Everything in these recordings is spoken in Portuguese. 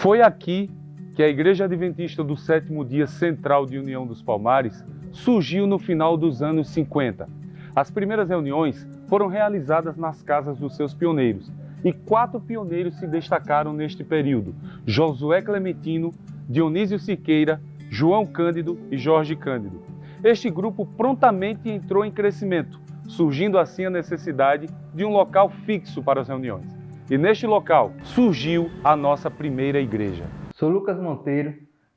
Foi aqui que a Igreja Adventista do Sétimo Dia Central de União dos Palmares surgiu no final dos anos 50. As primeiras reuniões foram realizadas nas casas dos seus pioneiros, e 4 pioneiros se destacaram neste período: Josué Clementino, Dionísio Siqueira, João Cândido e Jorge Cândido. Este grupo prontamente entrou em crescimento, surgindo assim a necessidade de um local fixo para as reuniões. E neste local surgiu a nossa primeira igreja. Sou Lucas Monteiro,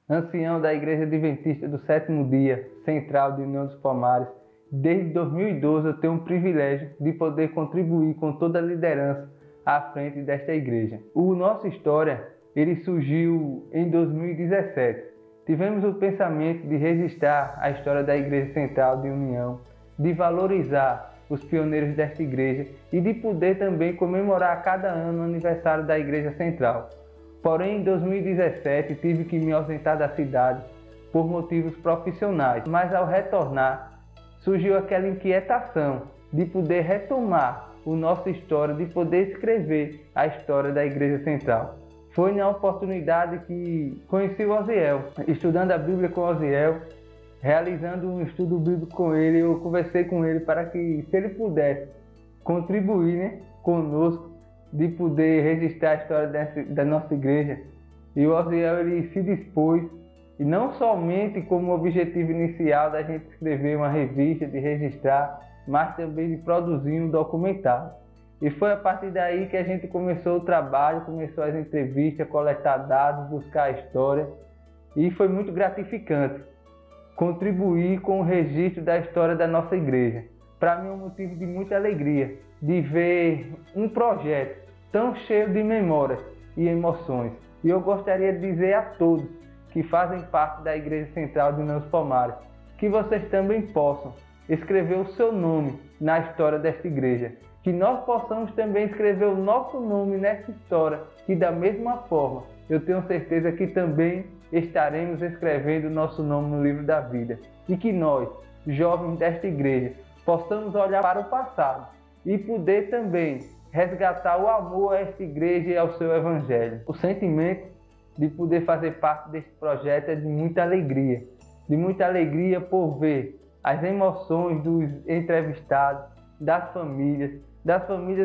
ancião da Igreja Adventista do Sétimo Dia Central de União dos Palmares. Desde 2012 eu tenho o privilégio de poder contribuir com toda a liderança à frente desta igreja. O Nossa História ele surgiu em 2017. Tivemos o pensamento de registrar a história da Igreja Central de União, de valorizar os pioneiros desta igreja e de poder também comemorar a cada ano o aniversário da Igreja Central. Porém, em 2017 tive que me ausentar da cidade por motivos profissionais, mas ao retornar surgiu aquela inquietação de poder retomar a nossa história, de poder escrever a história da Igreja Central. Foi na oportunidade que conheci o Osiel, estudando a Bíblia com o Osiel, realizando um estudo bíblico com ele. Eu conversei com ele para que, se ele pudesse contribuir conosco, de poder registrar a história da nossa igreja. E o Osiel ele se dispôs, e não somente como objetivo inicial da gente escrever uma revista, de registrar, mas também de produzir um documentário. E foi a partir daí que a gente começou o trabalho, começou as entrevistas, coletar dados, buscar a história. E foi muito gratificante contribuir com o registro da história da nossa igreja. Para mim é um motivo de muita alegria de ver um projeto tão cheio de memórias e emoções. E eu gostaria de dizer a todos que fazem parte da Igreja Central de União dos Palmares que vocês também possam escrever o seu nome na história desta igreja. Que nós possamos também escrever o nosso nome nessa história, que da mesma forma eu tenho certeza que também estaremos escrevendo o nosso nome no livro da vida. E que nós, jovens desta igreja, possamos olhar para o passado e poder também resgatar o amor a esta igreja e ao seu evangelho. O sentimento de poder fazer parte deste projeto é de muita alegria por ver as emoções dos entrevistados, das famílias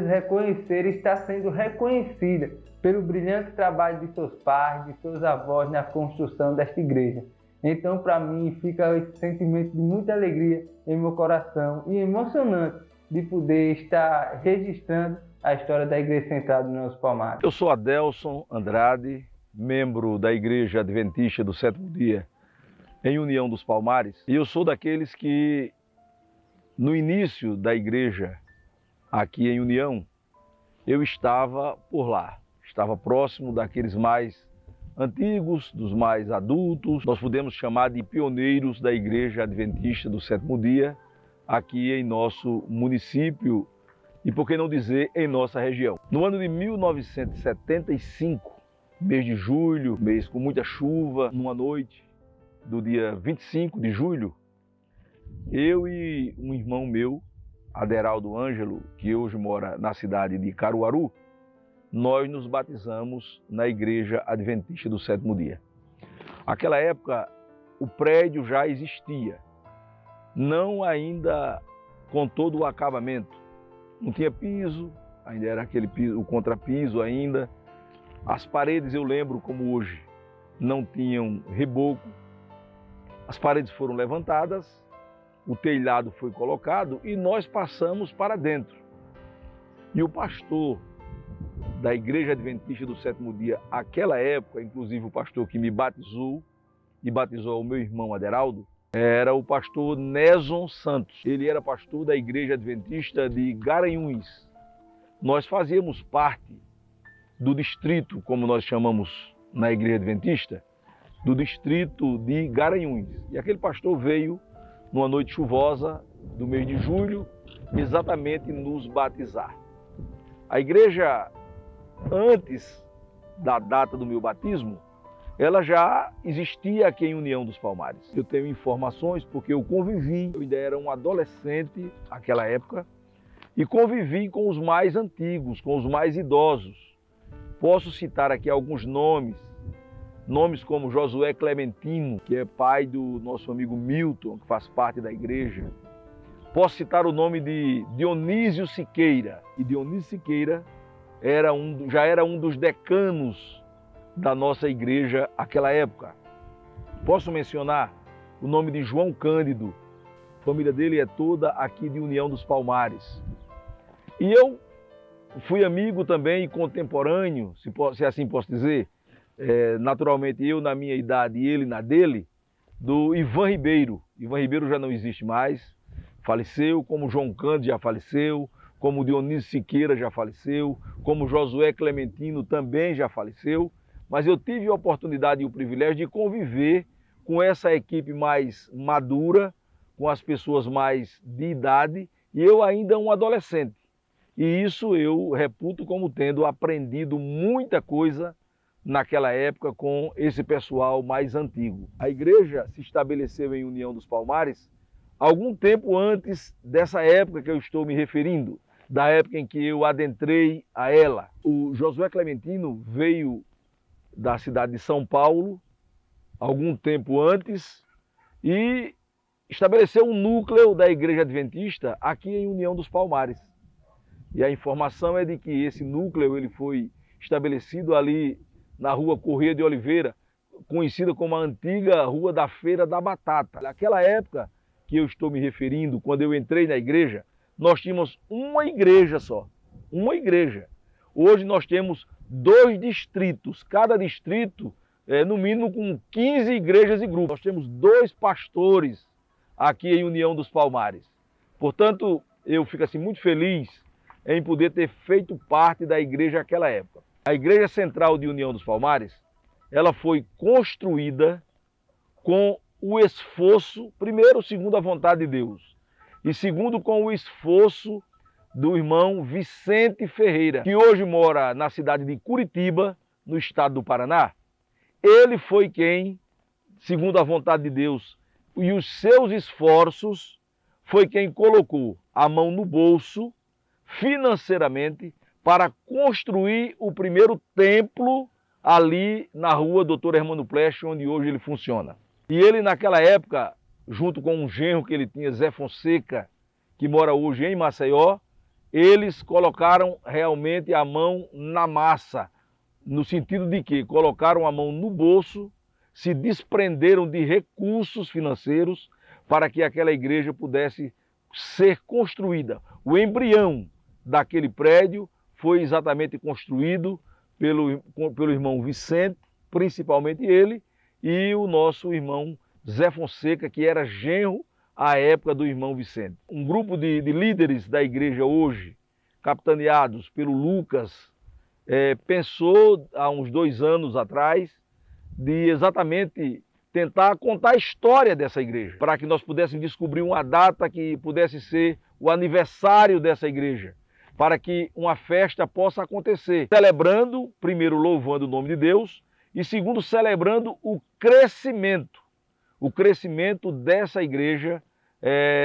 reconhecerem e estar sendo reconhecida pelo brilhante trabalho de seus pais, de seus avós na construção desta igreja. Então, para mim, fica esse sentimento de muita alegria em meu coração e emocionante de poder estar registrando a história da Igreja Central de União dos Palmares. Eu sou Adelson Andrade, membro da Igreja Adventista do Sétimo Dia em União dos Palmares, e eu sou daqueles que, no início da igreja aqui em União, eu estava por lá, estava próximo daqueles mais antigos, dos mais adultos. Nós podemos chamar de pioneiros da Igreja Adventista do Sétimo Dia aqui em nosso município e, por que não dizer, em nossa região. No ano de 1975, mês de julho, mês com muita chuva, numa noite do dia 25 de julho, eu e um irmão meu, Aderaldo Ângelo, que hoje mora na cidade de Caruaru, nós nos batizamos na Igreja Adventista do Sétimo Dia. Naquela época, o prédio já existia, não ainda com todo o acabamento. Não tinha piso, ainda era aquele piso, o contrapiso ainda. As paredes, eu lembro como hoje, não tinham reboco. As paredes foram levantadas, o telhado foi colocado e nós passamos para dentro. E o pastor da Igreja Adventista do Sétimo Dia, aquela época, inclusive o pastor que me batizou e batizou o meu irmão Aderaldo, era o pastor Néson Santos. Ele era pastor da Igreja Adventista de Garanhuns. Nós fazíamos parte do distrito, como nós chamamos na Igreja Adventista, do distrito de Garanhuns. E aquele pastor veio numa noite chuvosa do mês de julho, exatamente nos batizar. A igreja, antes da data do meu batismo, ela já existia aqui em União dos Palmares. Eu tenho informações porque eu convivi, eu ainda era um adolescente naquela época, e convivi com os mais antigos, com os mais idosos. Posso citar aqui alguns nomes nomes como Josué Clementino, que é pai do nosso amigo Milton, que faz parte da igreja. Posso citar o nome de Dionísio Siqueira. E Dionísio Siqueira já era um dos decanos da nossa igreja naquela época. Posso mencionar o nome de João Cândido. A família dele é toda aqui de União dos Palmares. E eu fui amigo também e contemporâneo, se assim posso dizer, naturalmente eu na minha idade e ele na dele, do Ivan Ribeiro. Ivan Ribeiro já não existe mais, faleceu, como João Cândido já faleceu, como Dionísio Siqueira já faleceu, como Josué Clementino também já faleceu, mas eu tive a oportunidade e o privilégio de conviver com essa equipe mais madura, com as pessoas mais de idade, e eu ainda um adolescente. E isso eu reputo como tendo aprendido muita coisa naquela época com esse pessoal mais antigo. A igreja se estabeleceu em União dos Palmares algum tempo antes dessa época que eu estou me referindo, da época em que eu adentrei a ela. O Josué Clementino veio da cidade de São Paulo algum tempo antes e estabeleceu um núcleo da Igreja Adventista aqui em União dos Palmares. E a informação é de que esse núcleo ele foi estabelecido ali na rua Corrêa de Oliveira, conhecida como a antiga Rua da Feira da Batata. Naquela época que eu estou me referindo, quando eu entrei na igreja, nós tínhamos uma igreja só, uma igreja. Hoje nós temos 2 distritos, cada distrito no mínimo com 15 igrejas e grupos. Nós temos 2 pastores aqui em União dos Palmares. Portanto, eu fico assim muito feliz em poder ter feito parte da igreja naquela época. A Igreja Central de União dos Palmares, ela foi construída com o esforço, primeiro, segundo a vontade de Deus, e segundo, com o esforço do irmão Vicente Ferreira, que hoje mora na cidade de Curitiba, no estado do Paraná. Ele foi quem, segundo a vontade de Deus e os seus esforços, foi quem colocou a mão no bolso, financeiramente, para construir o primeiro templo ali na rua Dr. Hermano Plesche, onde hoje ele funciona. E ele, naquela época, junto com um genro que ele tinha, Zé Fonseca, que mora hoje em Maceió, eles colocaram realmente a mão na massa, no sentido de que colocaram a mão no bolso, se desprenderam de recursos financeiros para que aquela igreja pudesse ser construída. O embrião daquele prédio foi exatamente construído pelo irmão Vicente, principalmente ele, e o nosso irmão Zé Fonseca, que era genro à época do irmão Vicente. Um grupo de líderes da igreja hoje, capitaneados pelo Lucas, pensou há uns 2 anos atrás de exatamente tentar contar a história dessa igreja, para que nós pudéssemos descobrir uma data que pudesse ser o aniversário dessa igreja, para que uma festa possa acontecer, celebrando, primeiro louvando o nome de Deus, e segundo celebrando o crescimento dessa igreja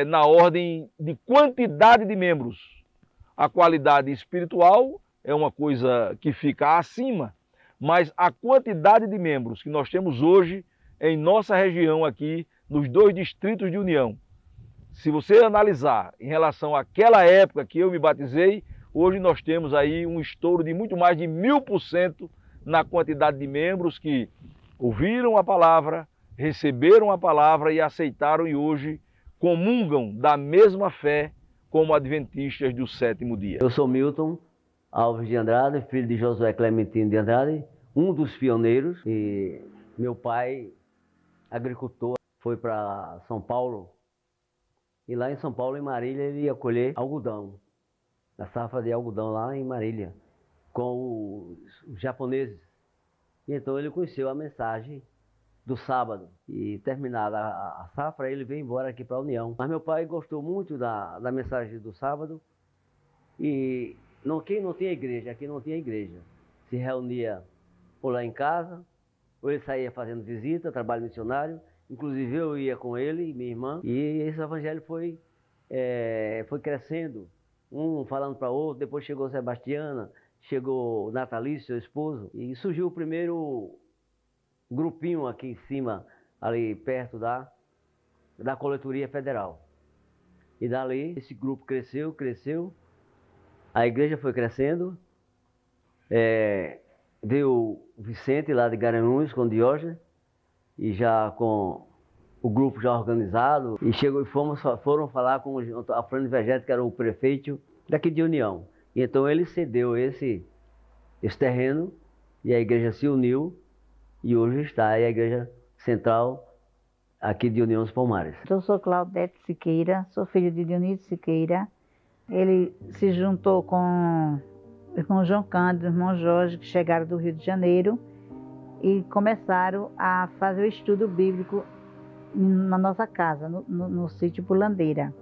na ordem de quantidade de membros. A qualidade espiritual é uma coisa que fica acima, mas a quantidade de membros que nós temos hoje em nossa região aqui, nos 2 distritos de União, se você analisar em relação àquela época que eu me batizei, hoje nós temos aí um estouro de muito mais de 1000% na quantidade de membros que ouviram a palavra, receberam a palavra e aceitaram e hoje comungam da mesma fé como adventistas do 7º dia. Eu sou Milton Alves de Andrade, filho de Josué Clementino de Andrade, um dos pioneiros. E meu pai, agricultor, foi para São Paulo. E lá em São Paulo, em Marília, ele ia colher algodão, a safra de algodão lá em Marília, com os japoneses. E então ele conheceu a mensagem do sábado. E terminada a safra, ele veio embora aqui para a União. Mas meu pai gostou muito da mensagem do sábado. E quem não tinha igreja, aqui não tinha igreja. Se reunia ou lá em casa, ou ele saía fazendo visita, trabalho missionário. Inclusive eu ia com ele e minha irmã. E esse evangelho foi crescendo, um falando para outro. Depois chegou Sebastiana, chegou Natalício, seu esposo. E surgiu o primeiro grupinho aqui em cima, ali perto da coletoria federal. E dali esse grupo cresceu, a igreja foi crescendo, veio o Vicente lá de Garanhuns com Diógenes, e já com o grupo já organizado, e foram falar com a Frânio Vegete, que era o prefeito daqui de União. E então ele cedeu esse terreno, e a igreja se uniu, e hoje está a igreja central aqui de União dos Palmares. Eu sou Claudete Siqueira, sou filho de Dionísio Siqueira. Ele se juntou com o irmão João Cândido, o irmão Jorge, que chegaram do Rio de Janeiro, e começaram a fazer o estudo bíblico na nossa casa, no sítio Pulandeira.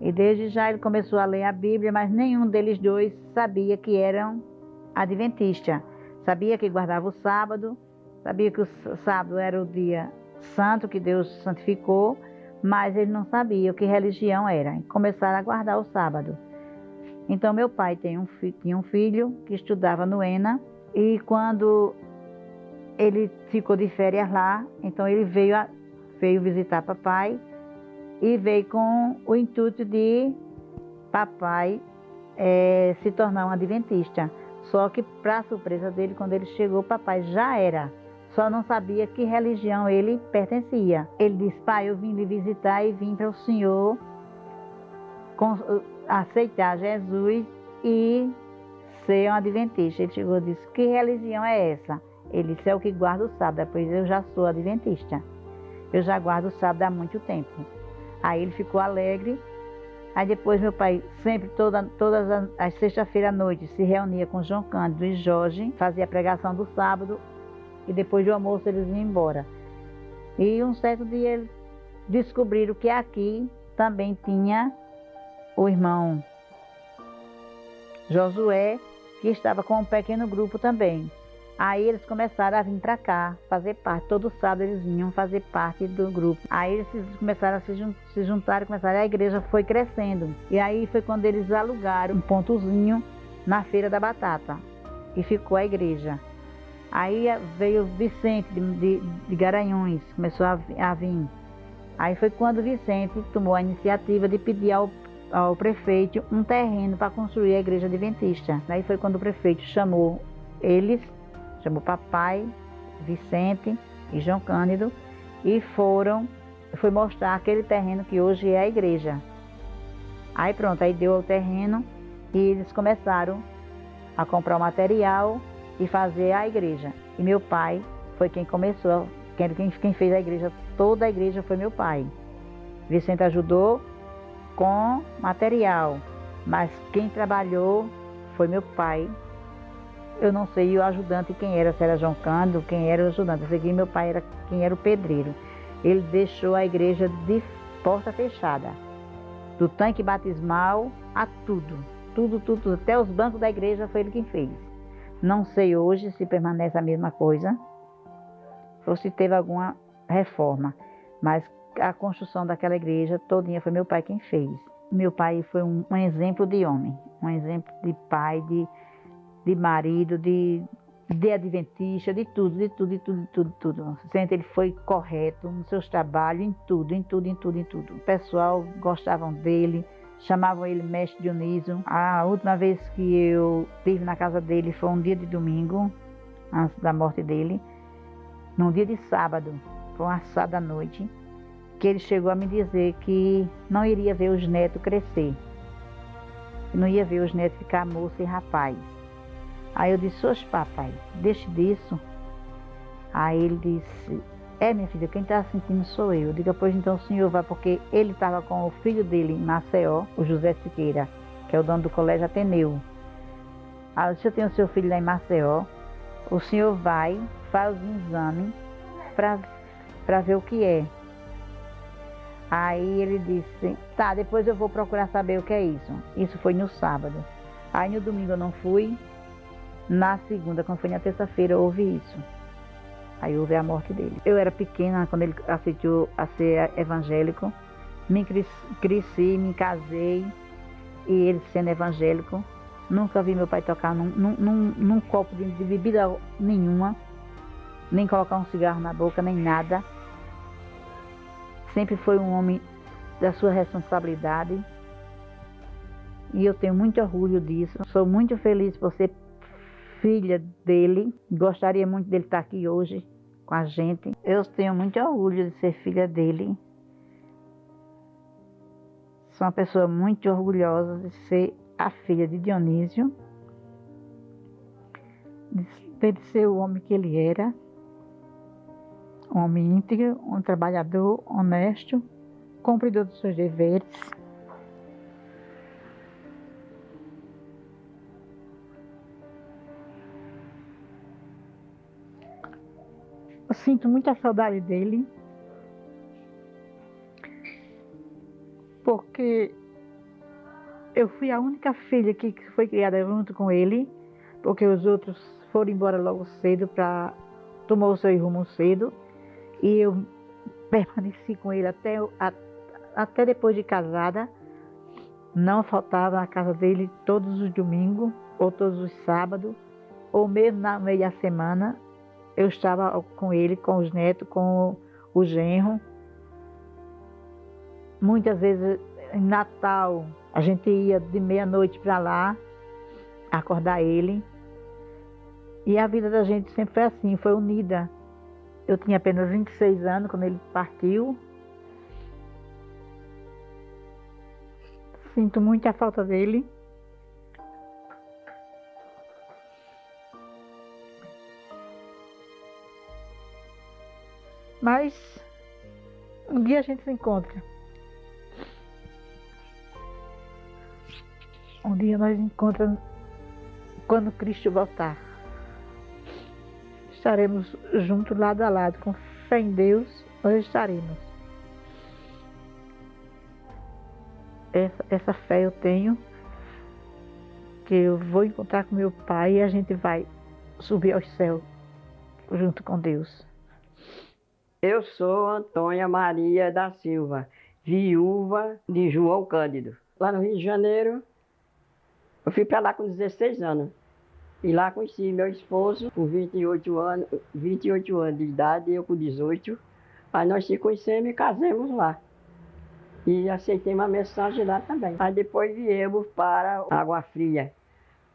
E desde já ele começou a ler a Bíblia, mas nenhum deles dois sabia que eram adventistas. Sabia que guardava o sábado, sabia que o sábado era o dia santo que Deus santificou, mas eles não sabiam que religião era. E começaram a guardar o sábado. Então meu pai tinha um filho que estudava no ENA, e quando ele ficou de férias lá, então ele veio visitar papai, e veio com o intuito de papai se tornar um adventista. Só que, para surpresa dele, quando ele chegou, papai já era. Só não sabia que religião ele pertencia. Ele disse: pai, eu vim lhe visitar e vim para o senhor aceitar Jesus e ser um adventista. Ele chegou e disse: que religião é essa? Ele disse: é o que guarda o sábado. Pois eu já sou adventista. Eu já guardo o sábado há muito tempo. Aí ele ficou alegre. Aí depois meu pai sempre, todas as sextas-feiras à noite, se reunia com João Cândido e Jorge, fazia a pregação do sábado, e depois do almoço eles iam embora. E um certo dia eles descobriram que aqui também tinha o irmão Josué, que estava com um pequeno grupo também. Aí eles começaram a vir para cá, fazer parte. Todo sábado eles vinham fazer parte do grupo. Aí eles começaram a se juntar, a igreja foi crescendo. E aí foi quando eles alugaram um pontozinho na Feira da Batata. E ficou a igreja. Aí veio Vicente de Garanhuns, começou a vir. Aí foi quando Vicente tomou a iniciativa de pedir ao prefeito um terreno para construir a igreja adventista. Aí foi quando o prefeito chamou papai, Vicente e João Cândido, e foi mostrar aquele terreno que hoje é a igreja. Aí pronto, aí deu o terreno e eles começaram a comprar o material e fazer a igreja. E meu pai foi quem começou, quem fez a igreja, toda a igreja foi meu pai. Vicente ajudou com material, mas quem trabalhou foi meu pai. Eu não sei o ajudante quem era, se era João Cândido, quem era o ajudante. Eu sei que meu pai era quem era o pedreiro. Ele deixou a igreja de porta fechada. Do tanque batismal a tudo. Tudo. Até os bancos da igreja foi ele quem fez. Não sei hoje se permanece a mesma coisa ou se teve alguma reforma. Mas a construção daquela igreja todinha foi meu pai quem fez. Meu pai foi um exemplo de homem, um exemplo de pai, de marido, de adventista, de tudo. Sempre ele foi correto nos seus trabalhos, em tudo. O pessoal gostavam dele, chamavam ele Mestre Dionísio. A última vez que eu estive na casa dele foi um dia de domingo, antes da morte dele, num dia de sábado, foi um sábado à noite, que ele chegou a me dizer que não iria ver os netos crescer, que não ia ver os netos ficar moço e rapaz. Aí eu disse: oxe, papai, deixe disso. Aí ele disse: minha filha, quem está sentindo sou eu. Eu digo: pois então o senhor vai, porque ele estava com o filho dele em Maceió, o José Siqueira, que é o dono do Colégio Ateneu. Aí eu disse: eu tenho o seu filho lá em Maceió, o senhor vai, faz um exame para ver o que é. Aí ele disse: tá, depois eu vou procurar saber o que é isso. Isso foi no sábado. Aí no domingo eu não fui. Na segunda, quando foi na terça-feira, houve isso. Aí houve a morte dele. Eu era pequena quando ele aceitou a ser evangélico. Me cresci, me casei, e ele sendo evangélico. Nunca vi meu pai tocar num copo de bebida nenhuma. nem colocar um cigarro na boca, nem nada. Sempre foi um homem da sua responsabilidade. E eu tenho muito orgulho disso. Sou muito feliz por ser filha dele. Gostaria muito dele estar aqui hoje com a gente. Eu tenho muito orgulho de ser filha dele. Sou uma pessoa muito orgulhosa de ser a filha de Dionísio, de ser o homem que ele era, um homem íntegro, um trabalhador, honesto, cumpridor dos seus deveres. Eu sinto muita saudade dele, porque eu fui a única filha que foi criada junto com ele, porque os outros foram embora logo cedo, tomou o seu rumo cedo, e eu permaneci com ele até depois de casada. Não faltava na casa dele todos os domingos, ou todos os sábados, ou mesmo na meia semana, eu estava com ele, com os netos, com o genro. Muitas vezes, em Natal, a gente ia de meia-noite para lá, acordar ele. E a vida da gente sempre foi assim, foi unida. Eu tinha apenas 26 anos quando ele partiu. Sinto muito a falta dele. Mas um dia a gente se encontra. Um dia nós nos encontramos quando Cristo voltar. Estaremos juntos, lado a lado, com fé em Deus, nós estaremos. Essa fé eu tenho, que eu vou encontrar com meu pai e a gente vai subir aos céus junto com Deus. Eu sou Antônia Maria da Silva, viúva de João Cândido. Lá no Rio de Janeiro, eu fui para lá com 16 anos. E lá conheci meu esposo com 28 anos de idade, eu com 18. Aí nós se conhecemos e casamos lá. E aceitei uma mensagem lá também. Aí depois viemos para Água Fria.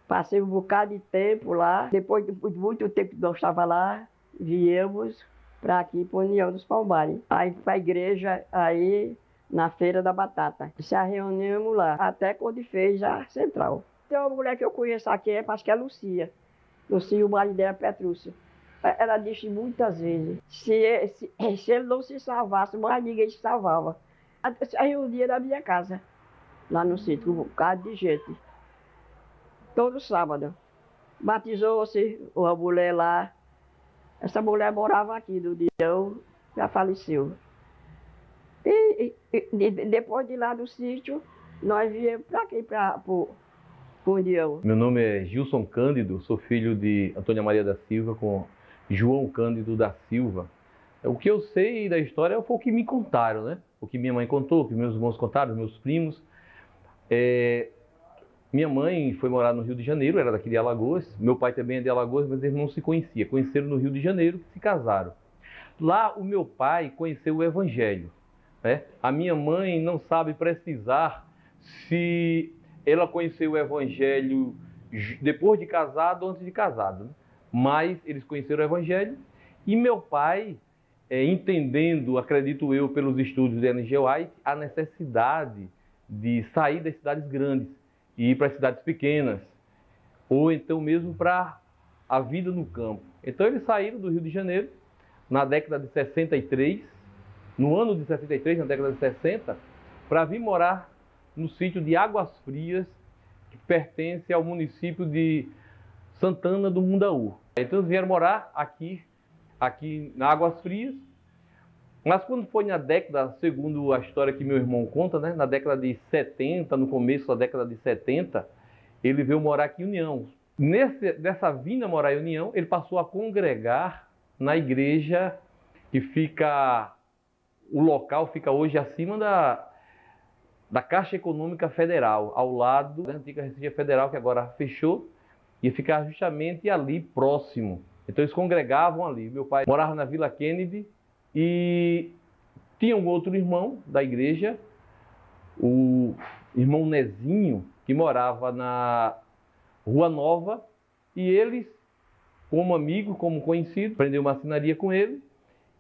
Passei um bocado de tempo lá. Depois de muito tempo que nós estávamos lá, viemos para aqui, para União dos Palmares. Aí para a igreja, aí na Feira da Batata. Se reunimos lá, até quando fez a central. Tem uma mulher que eu conheço aqui, acho que é Lucia. Lucia, o marido dela é Petrúcio. Ela disse muitas vezes, se ele não se salvasse, mais ninguém se salvava. Se reunia na minha casa, lá no sítio, um bocado de gente. Todo sábado. Batizou-se uma mulher lá. Essa mulher morava aqui no União, já faleceu. E depois de lá do sítio, nós viemos para aqui, para União. Meu nome é Gilson Cândido, sou filho de Antônia Maria da Silva com João Cândido da Silva. O que eu sei da história foi o que me contaram, né? O que minha mãe contou, o que meus irmãos contaram, meus primos. Minha mãe foi morar no Rio de Janeiro, era daqui de Alagoas. Meu pai também é de Alagoas, mas eles não se conheciam. Conheceram no Rio de Janeiro, se casaram. Lá o meu pai conheceu o Evangelho, né? A minha mãe não sabe precisar se ela conheceu o Evangelho depois de casado ou antes de casado, né? Mas eles conheceram o Evangelho e meu pai, entendendo, acredito eu, pelos estudos de Ellen G. White, a necessidade de sair das cidades grandes e ir para as cidades pequenas, ou então mesmo para a vida no campo. Então eles saíram do Rio de Janeiro na década de 63, no ano de 63, na década de 60, para vir morar no sítio de Águas Frias, que pertence ao município de Santana do Mundaú. Então eles vieram morar aqui na Águas Frias, mas quando foi na década, segundo a história que meu irmão conta, né, na década de 70, no começo da década de 70, ele veio morar aqui em União. Dessa vinda morar em União, ele passou a congregar na igreja que fica, o local fica hoje acima da Caixa Econômica Federal, ao lado da antiga Receita Federal, que agora fechou, e ficar justamente ali próximo, Então eles congregavam ali. Meu pai morava na Vila Kennedy e tinha um outro irmão da igreja, o irmão Nezinho, que morava na Rua Nova, e eles, como amigo, como conhecido, aprendeu marcenaria com ele,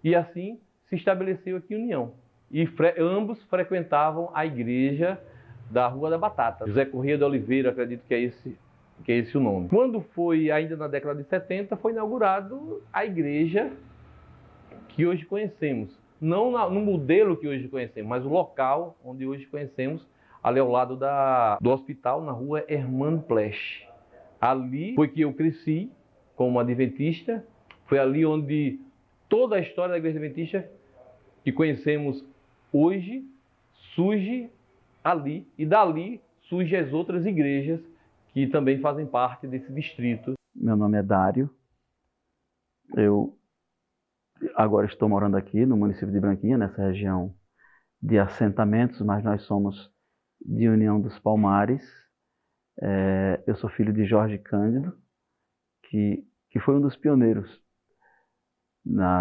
e assim se estabeleceu aqui união. E ambos frequentavam a igreja da Rua da Batata. José Corrêa de Oliveira, acredito que é esse o nome. Quando foi, ainda na década de 70, foi inaugurado a igreja que hoje conhecemos. Não no modelo que hoje conhecemos, mas o local onde hoje conhecemos, ali ao lado do hospital, na Rua Hermann Plech. Ali foi que eu cresci como adventista, foi ali onde toda a história da Igreja Adventista que conhecemos hoje surge ali, e dali surgem as outras igrejas que também fazem parte desse distrito. Meu nome é Dário, eu agora estou morando aqui no município de Branquinha, nessa região de assentamentos, mas nós somos de União dos Palmares. Eu sou filho de Jorge Cândido, que foi um dos pioneiros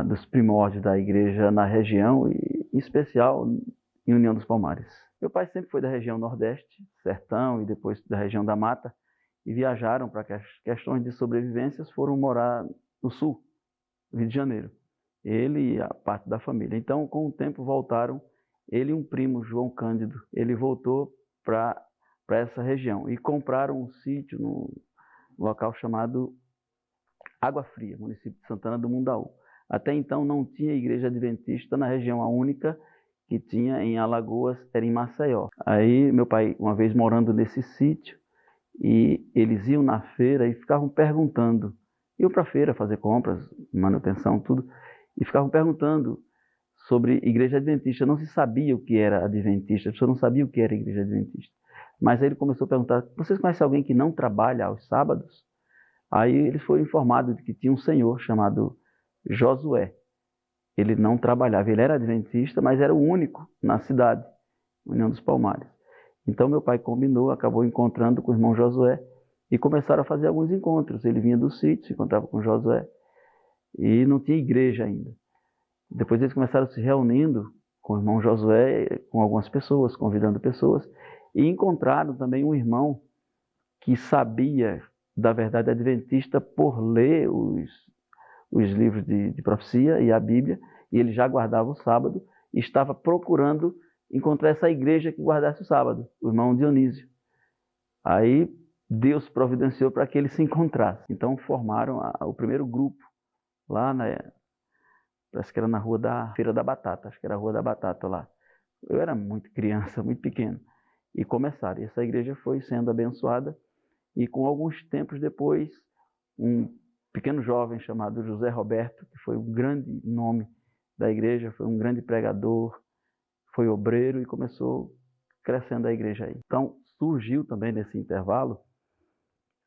dos primórdios da igreja na região, e em especial em União dos Palmares. Meu pai sempre foi da região Nordeste, Sertão, e depois da região da Mata, e viajaram para questões de sobrevivências, foram morar no Sul, no Rio de Janeiro. Ele e a parte da família. Então, com o tempo, voltaram, ele e um primo, João Cândido, ele voltou para essa região e compraram um sítio num local chamado Água Fria, município de Santana do Mundaú. Até então não tinha igreja adventista na região, a única que tinha em Alagoas era em Maceió. Aí meu pai, uma vez morando nesse sítio, e eles iam na feira e ficavam perguntando, iam para a feira fazer compras, manutenção, tudo, e ficavam perguntando sobre igreja adventista. Não se sabia o que era adventista, a pessoa não sabia o que era igreja adventista. Mas aí ele começou a perguntar, vocês conhecem alguém que não trabalha aos sábados? Aí eles foram informados de que tinha um senhor chamado Josué. Ele não trabalhava, ele era adventista, mas era o único na cidade, União dos Palmares. Então meu pai combinou, acabou encontrando com o irmão Josué e começaram a fazer alguns encontros. Ele vinha do sítio, se encontrava com Josué e não tinha igreja ainda. Depois eles começaram se reunindo com o irmão Josué, com algumas pessoas, convidando pessoas, e encontraram também um irmão que sabia da verdade adventista por ler os livros de profecia e a Bíblia, e ele já guardava o sábado e estava procurando encontrar essa igreja que guardasse o sábado, o irmão Dionísio. Aí Deus providenciou para que eles se encontrassem. Então formaram o primeiro grupo lá, parece que era na Rua da Feira da Batata, acho que era a Rua da Batata lá. Eu era muito criança, muito pequeno, e começaram. E essa igreja foi sendo abençoada, e com alguns tempos depois, um pequeno jovem chamado José Roberto, que foi um grande nome da igreja, foi um grande pregador, foi obreiro e começou crescendo a igreja aí. Então surgiu também nesse intervalo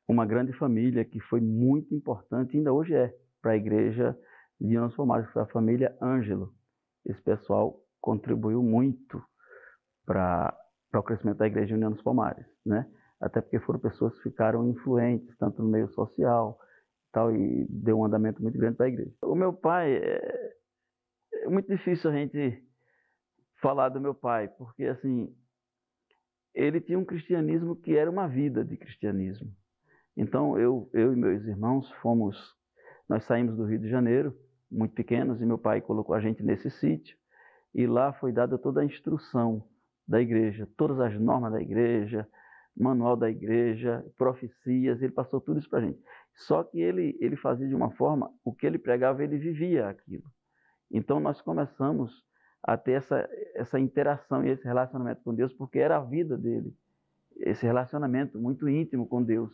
uma grande família que foi muito importante, ainda hoje é, para a igreja de União dos Palmares, que foi a família Ângelo. Esse pessoal contribuiu muito para o crescimento da igreja de União dos Palmares, né? Até porque foram pessoas que ficaram influentes, tanto no meio social tal, e deu um andamento muito grande para a igreja. O meu pai, é muito difícil a gente falar do meu pai, porque assim, ele tinha um cristianismo que era uma vida de cristianismo. Então eu e meus irmãos nós saímos do Rio de Janeiro, muito pequenos, e meu pai colocou a gente nesse sítio, e lá foi dada toda a instrução da igreja, todas as normas da igreja, manual da igreja, profecias, ele passou tudo isso para a gente. Só que ele fazia de uma forma, o que ele pregava, ele vivia aquilo. Então nós começamos a ter essa interação e esse relacionamento com Deus, porque era a vida dele, esse relacionamento muito íntimo com Deus,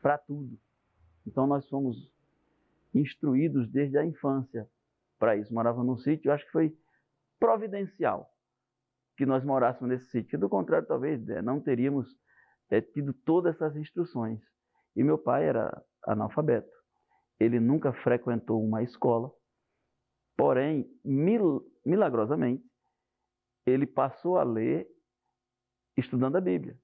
para tudo. Então nós fomos instruídos desde a infância para isso. Morava num sítio, eu acho que foi providencial que nós morássemos nesse sítio. Do contrário, talvez não teríamos tido todas essas instruções. E meu pai era analfabeto. Ele nunca frequentou uma escola, porém, milagrosamente, ele passou a ler estudando a Bíblia.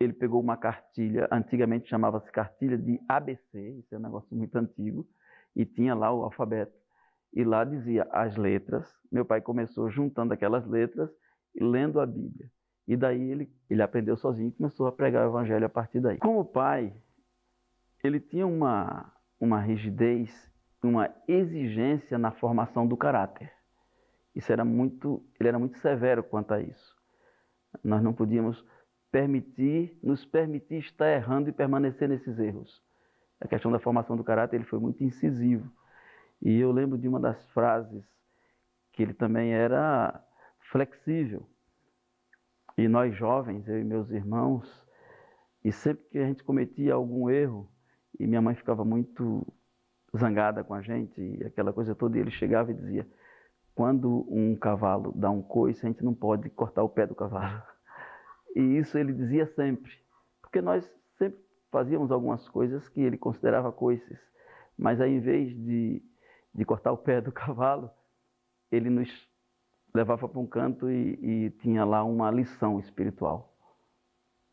Ele pegou uma cartilha, antigamente chamava-se cartilha de ABC, isso é um negócio muito antigo, e tinha lá o alfabeto. E lá dizia as letras. Meu pai começou juntando aquelas letras e lendo a Bíblia. E daí ele aprendeu sozinho e começou a pregar o evangelho a partir daí. Como pai, ele tinha uma rigidez, uma exigência na formação do caráter. Ele era muito severo quanto a isso. Nós não podíamos nos permitir estar errando e permanecer nesses erros. A questão da formação do caráter, ele foi muito incisivo. E eu lembro de uma das frases que ele também era flexível. E nós jovens, eu e meus irmãos, e sempre que a gente cometia algum erro, e minha mãe ficava muito zangada com a gente, e aquela coisa toda, e ele chegava e dizia: quando um cavalo dá um coice, a gente não pode cortar o pé do cavalo. E isso ele dizia sempre, porque nós sempre fazíamos algumas coisas que ele considerava coices, mas aí, em vez de cortar o pé do cavalo, ele nos levava para um canto e tinha lá uma lição espiritual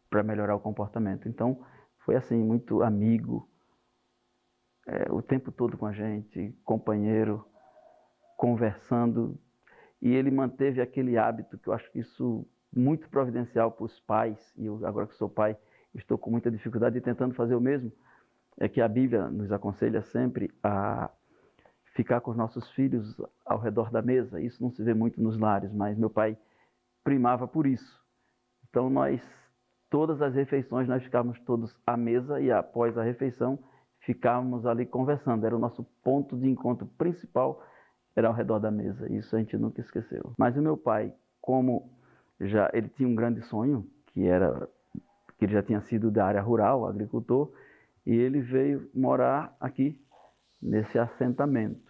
para melhorar o comportamento. Então, foi assim, muito amigo, o tempo todo com a gente, companheiro, conversando. E ele manteve aquele hábito, que eu acho que isso muito providencial para os pais, e eu, agora que sou pai, estou com muita dificuldade e tentando fazer o mesmo, é que a Bíblia nos aconselha sempre a ficar com os nossos filhos ao redor da mesa. Isso não se vê muito nos lares, mas meu pai primava por isso. Então todas as refeições, nós ficávamos todos à mesa e após a refeição ficávamos ali conversando. Era o nosso ponto de encontro principal, era ao redor da mesa. Isso a gente nunca esqueceu. Mas o meu pai, como ele tinha um grande sonho, que ele já tinha sido da área rural, agricultor, e ele veio morar aqui, nesse assentamento.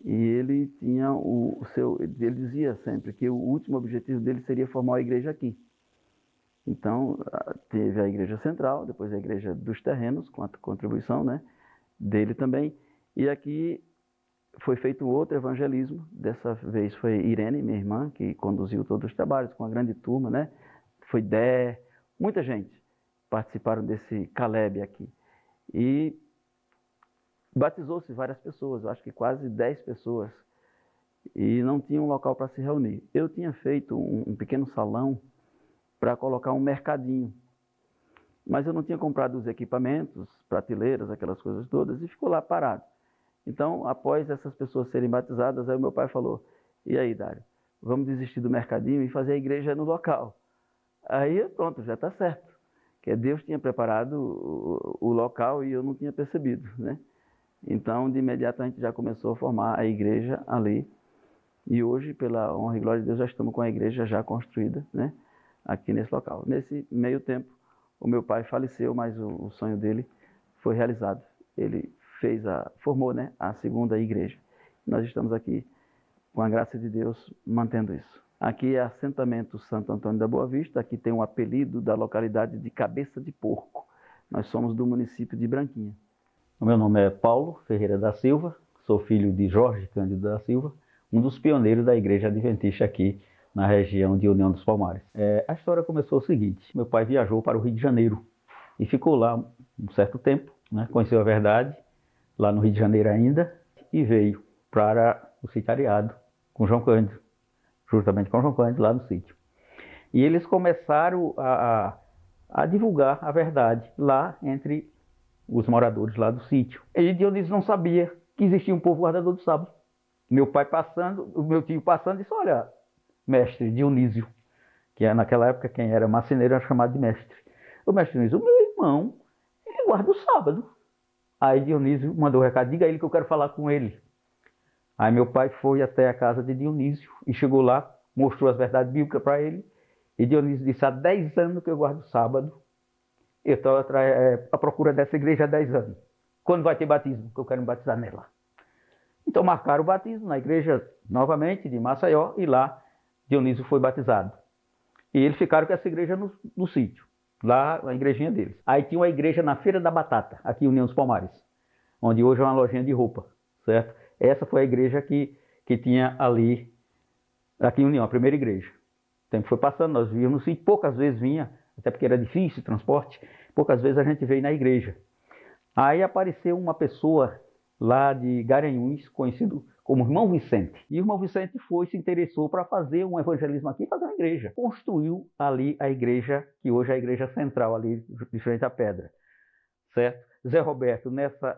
E ele tinha ele dizia sempre que o último objetivo dele seria formar uma igreja aqui. Então, teve a igreja central, depois a igreja dos terrenos, com a contribuição, né, dele também. E aqui foi feito outro evangelismo. Dessa vez foi Irene, minha irmã, que conduziu todos os trabalhos com uma grande turma, né? Foi muita gente participaram desse Caleb aqui. E batizou-se várias pessoas, eu acho que quase 10 pessoas, e não tinha um local para se reunir. Eu tinha feito um pequeno salão para colocar um mercadinho, mas eu não tinha comprado os equipamentos, prateleiras, aquelas coisas todas, e ficou lá parado. Então, após essas pessoas serem batizadas, aí o meu pai falou: e aí, Dário, vamos desistir do mercadinho e fazer a igreja no local. Aí, pronto, já está certo, que Deus tinha preparado o local e eu não tinha percebido, né? Então, de imediato, a gente já começou a formar a igreja ali. E hoje, pela honra e glória de Deus, já estamos com a igreja já construída, né, aqui nesse local. Nesse meio tempo, o meu pai faleceu, mas o sonho dele foi realizado. Ele formou, né, a segunda igreja. Nós estamos aqui, com a graça de Deus, mantendo isso. Aqui é assentamento Santo Antônio da Boa Vista. Aqui tem um apelido da localidade de Cabeça de Porco. Nós somos do município de Branquinha. O meu nome é Paulo Ferreira da Silva, sou filho de Jorge Cândido da Silva, um dos pioneiros da Igreja Adventista aqui na região de União dos Palmares. A história começou o seguinte: meu pai viajou para o Rio de Janeiro e ficou lá um certo tempo, né, conheceu a verdade, lá no Rio de Janeiro ainda, e veio para o sitiariado com João Cândido, justamente com João Cândido lá no sítio. E eles começaram a divulgar a verdade lá entre os moradores lá do sítio. E Dionísio não sabia que existia um povo guardador do sábado. Meu pai passando, o meu tio passando, disse: olha, mestre Dionísio, que naquela época quem era marceneiro era chamado de mestre. O mestre Dionísio: o meu irmão, ele guarda o sábado. Aí Dionísio mandou o recado: diga a ele que eu quero falar com ele. Aí meu pai foi até a casa de Dionísio e chegou lá, mostrou as verdades bíblicas para ele. E Dionísio disse: há 10 anos que eu guardo o sábado. Eu estou à procura dessa igreja há 10 anos. Quando vai ter batismo? Que eu quero me batizar nela. Então marcaram o batismo na igreja novamente de Maceió e lá Dionísio foi batizado. E eles ficaram com essa igreja no sítio, lá a igrejinha deles. Aí tinha uma igreja na Feira da Batata, aqui em União dos Palmares, onde hoje é uma lojinha de roupa, certo? Essa foi a igreja que tinha ali, aqui em União, a primeira igreja. O tempo foi passando, nós víamos no sítio, poucas vezes vinha, até porque era difícil o transporte, poucas vezes a gente veio na igreja. Aí apareceu uma pessoa lá de Garanhuns, conhecido como Irmão Vicente. E o Irmão Vicente se interessou para fazer um evangelismo aqui, fazer uma igreja. Construiu ali a igreja, que hoje é a igreja central, ali de frente à pedra. Certo? Zé Roberto,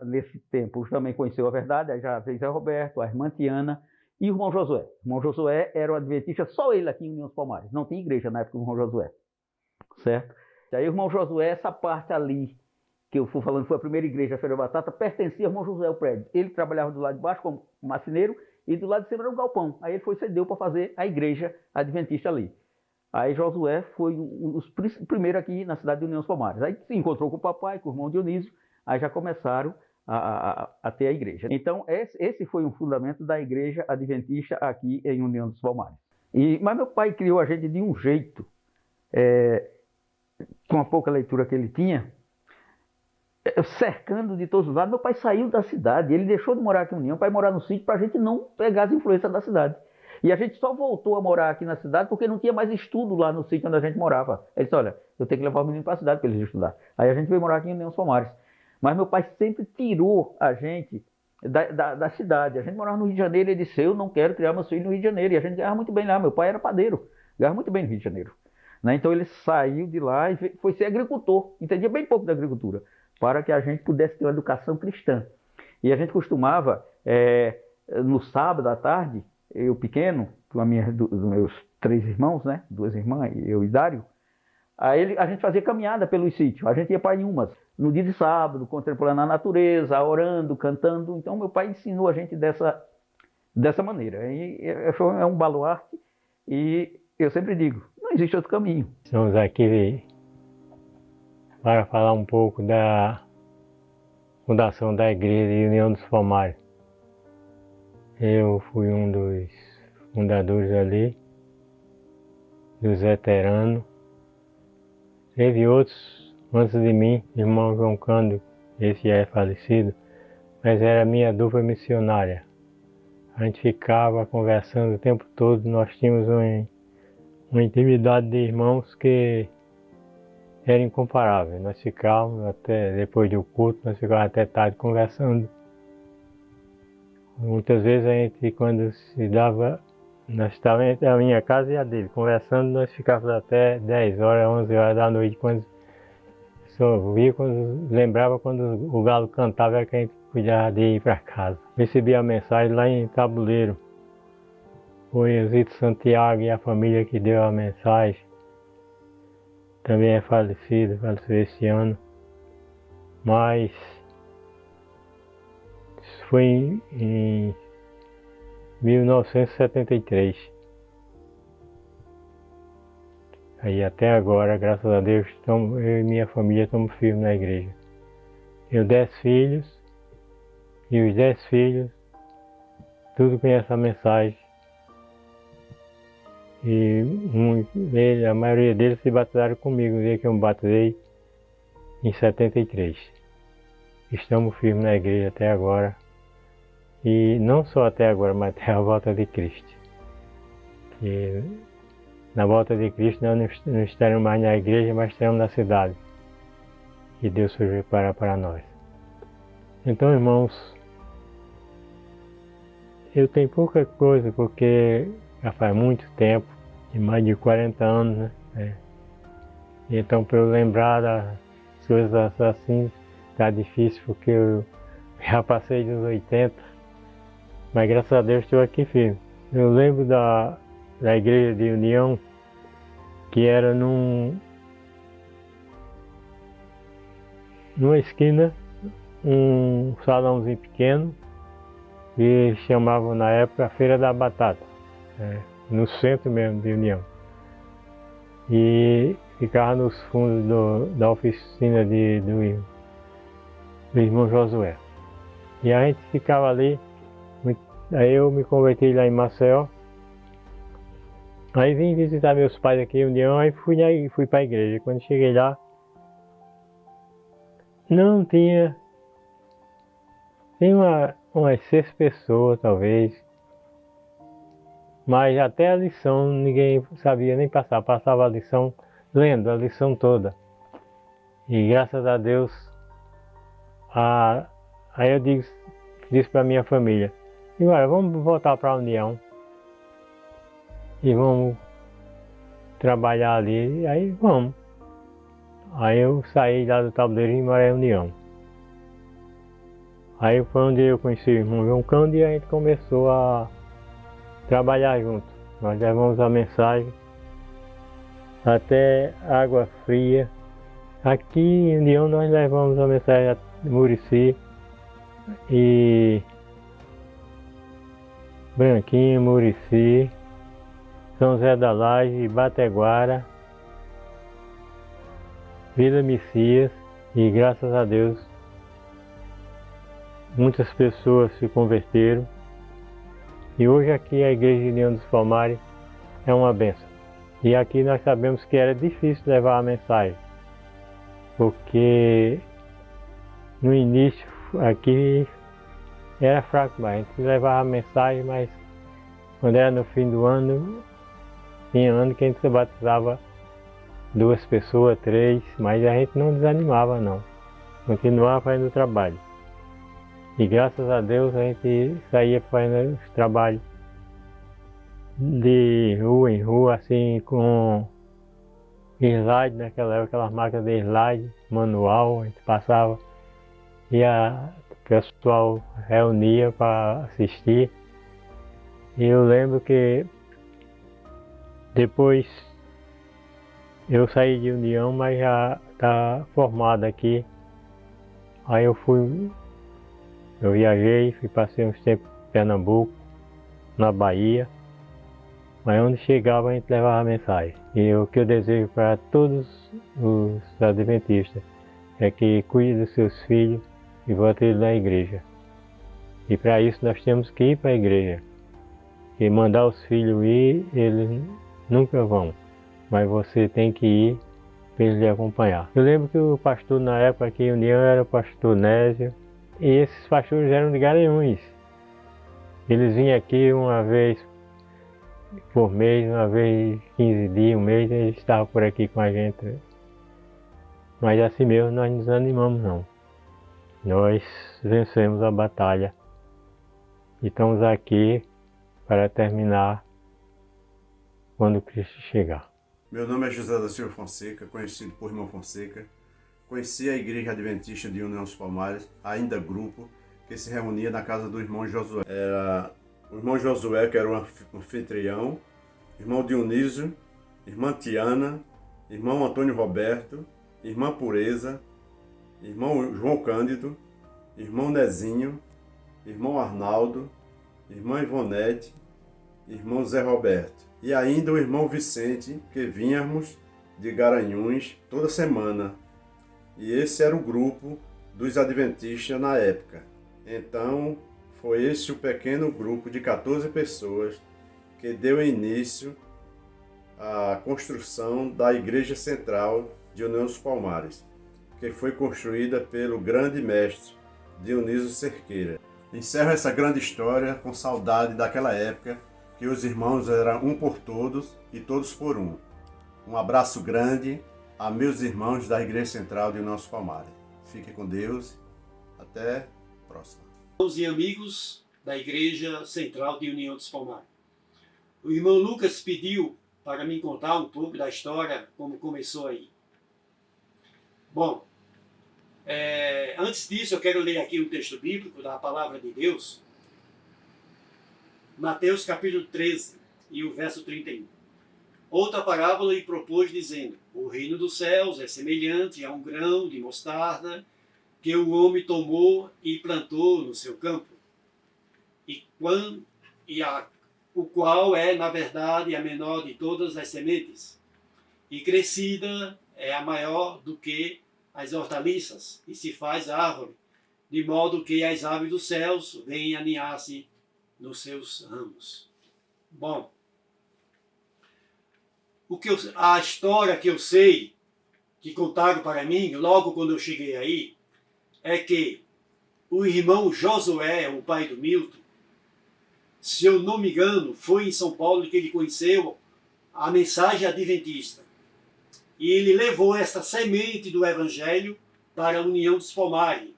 nesse tempo, também conheceu a verdade, aí já veio Zé Roberto, a irmã Tiana e o irmão Josué. O irmão Josué era o adventista, só ele aqui em União dos Palmares. Não tinha igreja na época do irmão Josué. Certo? E aí o irmão Josué, essa parte ali, que eu fui falando, foi a primeira igreja, a Feira da Batata, pertencia ao irmão Josué, o prédio. Ele trabalhava do lado de baixo como marceneiro e do lado de cima era o galpão. Aí ele cedeu para fazer a igreja adventista ali. Aí Josué foi um dos primeiros aqui na cidade de União dos Palmares. Aí se encontrou com o papai, com o irmão Dionísio, aí já começaram a ter a igreja. Então esse foi um fundamento da igreja adventista aqui em União dos Palmares. Mas meu pai criou a gente de um jeito, com a pouca leitura que ele tinha, cercando de todos os lados. Meu pai saiu da cidade, ele deixou de morar aqui em União para ir morar no sítio para a gente não pegar as influências da cidade. E a gente só voltou a morar aqui na cidade porque não tinha mais estudo lá no sítio onde a gente morava. Ele disse, olha, eu tenho que levar o menino para a cidade para eles estudar. Aí a gente veio morar aqui em União dos Palmares. Mas meu pai sempre tirou a gente da cidade. A gente morava no Rio de Janeiro e ele disse, eu não quero criar meus filhos no Rio de Janeiro. E a gente ganhava muito bem lá. Meu pai era padeiro, ganhava muito bem no Rio de Janeiro. Né? Então ele saiu de lá e foi ser agricultor. Entendia bem pouco da agricultura, para que a gente pudesse ter uma educação cristã. E a gente costumava, no sábado à tarde, eu pequeno, com dos meus 3 irmãos, né? 2 irmãs, eu e Dário, aí a gente fazia caminhada pelos sítios. A gente ia para Inhumas, no dia de sábado, contemplando a natureza, orando, cantando. Então meu pai ensinou a gente dessa maneira. E é um baluarte e eu sempre digo, não existe outro caminho. Estamos aqui para falar um pouco da fundação da Igreja de União dos Palmares. Eu fui um dos fundadores ali, dos veteranos. Teve outros antes de mim, irmão João Cândido, esse já é falecido, mas era minha dupla missionária. A gente ficava conversando o tempo todo, nós tínhamos uma intimidade de irmãos que era incomparável. Nós ficávamos até depois do culto, nós ficávamos até tarde conversando. Muitas vezes a gente, quando se dava, nós estávamos entre a minha casa e a dele, conversando, nós ficávamos até 10 horas, 11 horas da noite, quando lembrava quando o galo cantava, era que a gente podia ir para casa. Recebi a mensagem lá em Tabuleiro. Foi o Zito Santiago e a família que deu a mensagem. Também é faleceu esse ano. Mas foi em 1973. Aí até agora, graças a Deus, eu e minha família estamos firmes na igreja. Eu 10 filhos, e os 10 filhos, tudo conhece a mensagem. E a maioria deles se batizaram comigo, no dia que eu me batizei, em 73. Estamos firmes na igreja até agora. E não só até agora, mas até a volta de Cristo. Que na volta de Cristo nós não estaremos mais na igreja, mas estaremos na cidade. Que Deus foi preparar para nós. Então, irmãos, eu tenho pouca coisa, porque já faz muito tempo, mais de 40 anos, né? Então, para eu lembrar das coisas assim, está difícil, porque eu já passei dos 80, mas graças a Deus estou aqui firme. Eu lembro da igreja de União, que era numa esquina, um salãozinho pequeno, que chamavam na época a Feira da Batata, no centro mesmo de União. E ficava nos fundos da oficina do irmão Josué. E a gente ficava ali. Aí eu me converti lá em Maceió. Aí vim visitar meus pais aqui em União, aí fui para a igreja. Quando cheguei lá, não tinha umas 6 pessoas talvez, mas até a lição ninguém sabia nem passar, passava a lição lendo a lição toda. E graças a Deus, aí eu digo, disse para minha família, e olha, vamos voltar para a União e vamos trabalhar ali, e aí vamos. Aí eu saí lá do Tabuleiro e morei em União. Aí foi onde eu conheci o irmão João Cândido e a gente começou a trabalhar junto. Nós levamos a mensagem até Água Fria. Aqui em União nós levamos a mensagem a Murici e Branquinho, Murici, São José da Laje, Bateguara, Vila Messias, e graças a Deus muitas pessoas se converteram. E hoje aqui a Igreja de União dos Palmares é uma bênção. E aqui nós sabemos que era difícil levar a mensagem, porque no início aqui era fraco, mas a gente levava a mensagem, mas quando era no fim do ano, tinha ano que a gente se batizava 2 pessoas, 3, mas a gente não desanimava não, continuava fazendo o trabalho. E graças a Deus a gente saía fazendo os trabalhos de rua em rua, assim, com slide, naquela época, aquelas máquinas de slide, manual, a gente passava e o pessoal reunia para assistir. E eu lembro que depois eu saí de União, mas já está formado aqui. Aí eu viajei, passei uns tempos em Pernambuco, na Bahia, mas onde chegava a gente levava a mensagem. E o que eu desejo para todos os adventistas é que cuide dos seus filhos e bote eles na igreja. E para isso nós temos que ir para a igreja. E mandar os filhos ir, eles nunca vão, mas você tem que ir para eles lhe acompanhar. Eu lembro que o pastor na época aqui em União era o pastor Nésio, e esses pastores eram de Garanhuns. Eles vinham aqui uma vez por mês, uma vez 15 dias, um mês, eles estavam por aqui com a gente. Mas assim mesmo nós não desanimamos não. Nós vencemos a batalha e estamos aqui para terminar quando Cristo chegar. Meu nome é José da Silva Fonseca, conhecido por Irmão Fonseca. Conheci a Igreja Adventista de União dos Palmares, ainda grupo, que se reunia na casa do irmão Josué. Era o irmão Josué, que era um anfitrião, irmão Dionísio, irmã Tiana, irmão Antônio Roberto, irmã Pureza, irmão João Cândido, irmão Nezinho, irmão Arnaldo, irmã Ivonete, irmão Zé Roberto. E ainda o irmão Vicente, que vínhamos de Garanhuns toda semana. E esse era o grupo dos adventistas na época. Então, foi esse o pequeno grupo de 14 pessoas que deu início à construção da Igreja Central de União dos Palmares, que foi construída pelo grande mestre Dionísio Cerqueira. Encerro essa grande história com saudade daquela época que os irmãos eram um por todos e todos por um. Um abraço grande a meus irmãos da Igreja Central de União dos Palmares. Fiquem com Deus. Até a próxima. Irmãos e amigos da Igreja Central de União dos Palmares. O irmão Lucas pediu para me contar um pouco da história, como começou aí. Bom, antes disso eu quero ler aqui um texto bíblico da Palavra de Deus. Mateus capítulo 13 e o verso 31. Outra parábola lhe propôs, dizendo: o reino dos céus é semelhante a um grão de mostarda que o homem tomou e plantou no seu campo, o qual é, na verdade, a menor de todas as sementes, e crescida é a maior do que as hortaliças, e se faz árvore, de modo que as aves dos céus vêm aninhar-se nos seus ramos. Bom, a história que eu sei, que contaram para mim, logo quando eu cheguei aí, é que o irmão Josué, o pai do Milton, se eu não me engano, foi em São Paulo que ele conheceu a mensagem adventista. E ele levou essa semente do Evangelho para a União dos Palmares.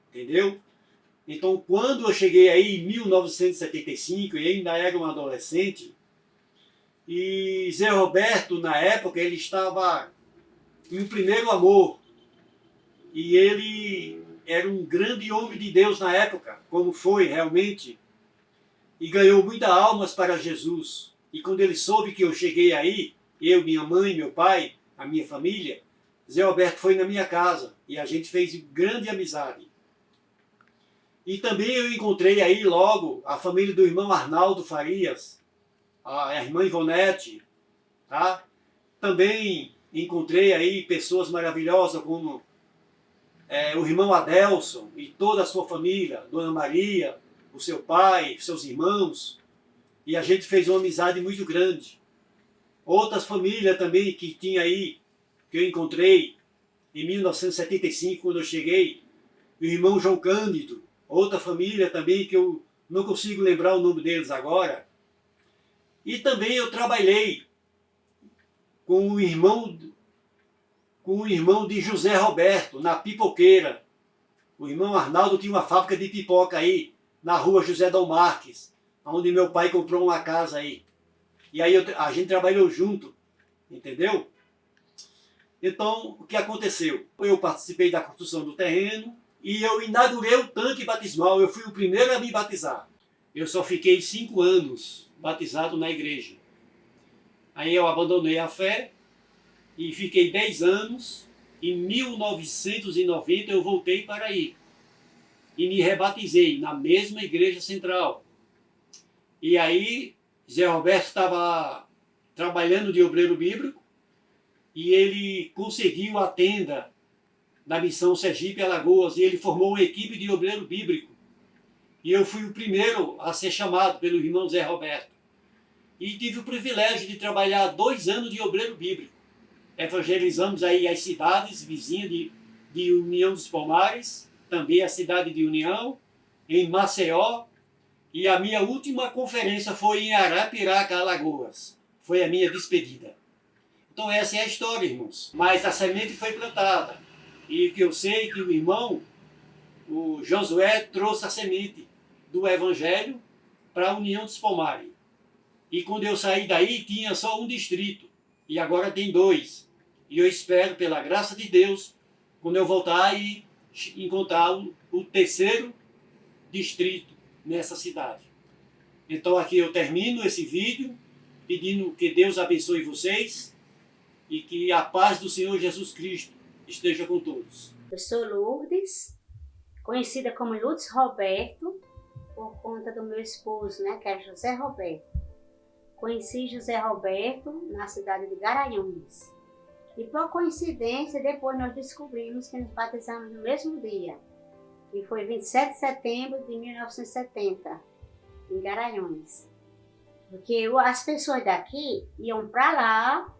Entendeu? Então, quando eu cheguei aí em 1975, e ainda era um adolescente, e Zé Roberto, na época, ele estava em um primeiro amor. E ele era um grande homem de Deus na época, como foi realmente, e ganhou muitas almas para Jesus. E quando ele soube que eu cheguei aí, eu, minha mãe, meu pai, a minha família, Zé Roberto foi na minha casa e a gente fez grande amizade. E também eu encontrei aí logo a família do irmão Arnaldo Farias, a irmã Ivonete, tá? Também encontrei aí pessoas maravilhosas como o irmão Adelson e toda a sua família, Dona Maria, o seu pai, seus irmãos, e a gente fez uma amizade muito grande. Outras famílias também que tinha aí, que eu encontrei em 1975, quando eu cheguei, o irmão João Cândido, outra família também que eu não consigo lembrar o nome deles agora. E também eu trabalhei com o irmão de José Roberto, na pipoqueira. O irmão Arnaldo tinha uma fábrica de pipoca aí, na rua José Dom Marques, onde meu pai comprou uma casa aí. E aí a gente trabalhou junto, entendeu? Então, o que aconteceu? Eu participei da construção do terreno e eu inaugurei o tanque batismal. Eu fui o primeiro a me batizar. Eu só fiquei 5 anos batizado na igreja. Aí eu abandonei a fé e fiquei 10 anos. Em 1990 eu voltei para aí e me rebatizei na mesma igreja central. E aí Zé Roberto estava trabalhando de obreiro bíblico e ele conseguiu a tenda da missão Sergipe Alagoas e ele formou uma equipe de obreiro bíblico. E eu fui o primeiro a ser chamado pelo irmão Zé Roberto. E tive o privilégio de trabalhar 2 anos de obreiro bíblico. Evangelizamos aí as cidades vizinhas de União dos Palmares, também a cidade de União, em Maceió, e a minha última conferência foi em Arapiraca, Alagoas. Foi a minha despedida. Então essa é a história, irmãos. Mas a semente foi plantada. E que eu sei que o irmão, o Josué, trouxe a semente do Evangelho para a União dos Palmares. E quando eu saí daí, tinha só um distrito. E agora tem 2. E eu espero, pela graça de Deus, quando eu voltar e encontrar o 3º distrito nessa cidade. Então aqui eu termino esse vídeo, pedindo que Deus abençoe vocês e que a paz do Senhor Jesus Cristo esteja com todos. Eu sou Lourdes, conhecida como Lourdes Roberto, por conta do meu esposo, né, que é José Roberto. Conheci José Roberto na cidade de Garanhuns. E por coincidência, depois nós descobrimos que nos batizamos no mesmo dia, que foi 27 de setembro de 1970, em Garanhuns. Porque as pessoas daqui iam para lá,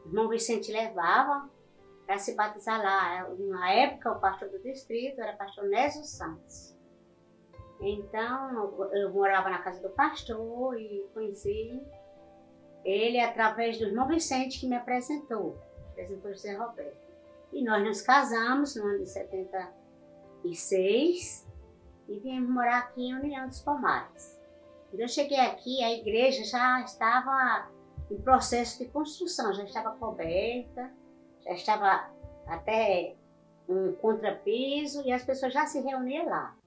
o irmão Vicente levava para se batizar lá. Na época, o pastor do distrito era pastor Nésio Santos. Então, eu morava na casa do pastor e conheci ele através do irmão Vicente, que me apresentou José Roberto. E nós nos casamos no ano de 76 e viemos morar aqui em União dos Palmares. Quando eu cheguei aqui, a igreja já estava em processo de construção, já estava coberta, já estava até um contrapiso e as pessoas já se reuniam lá.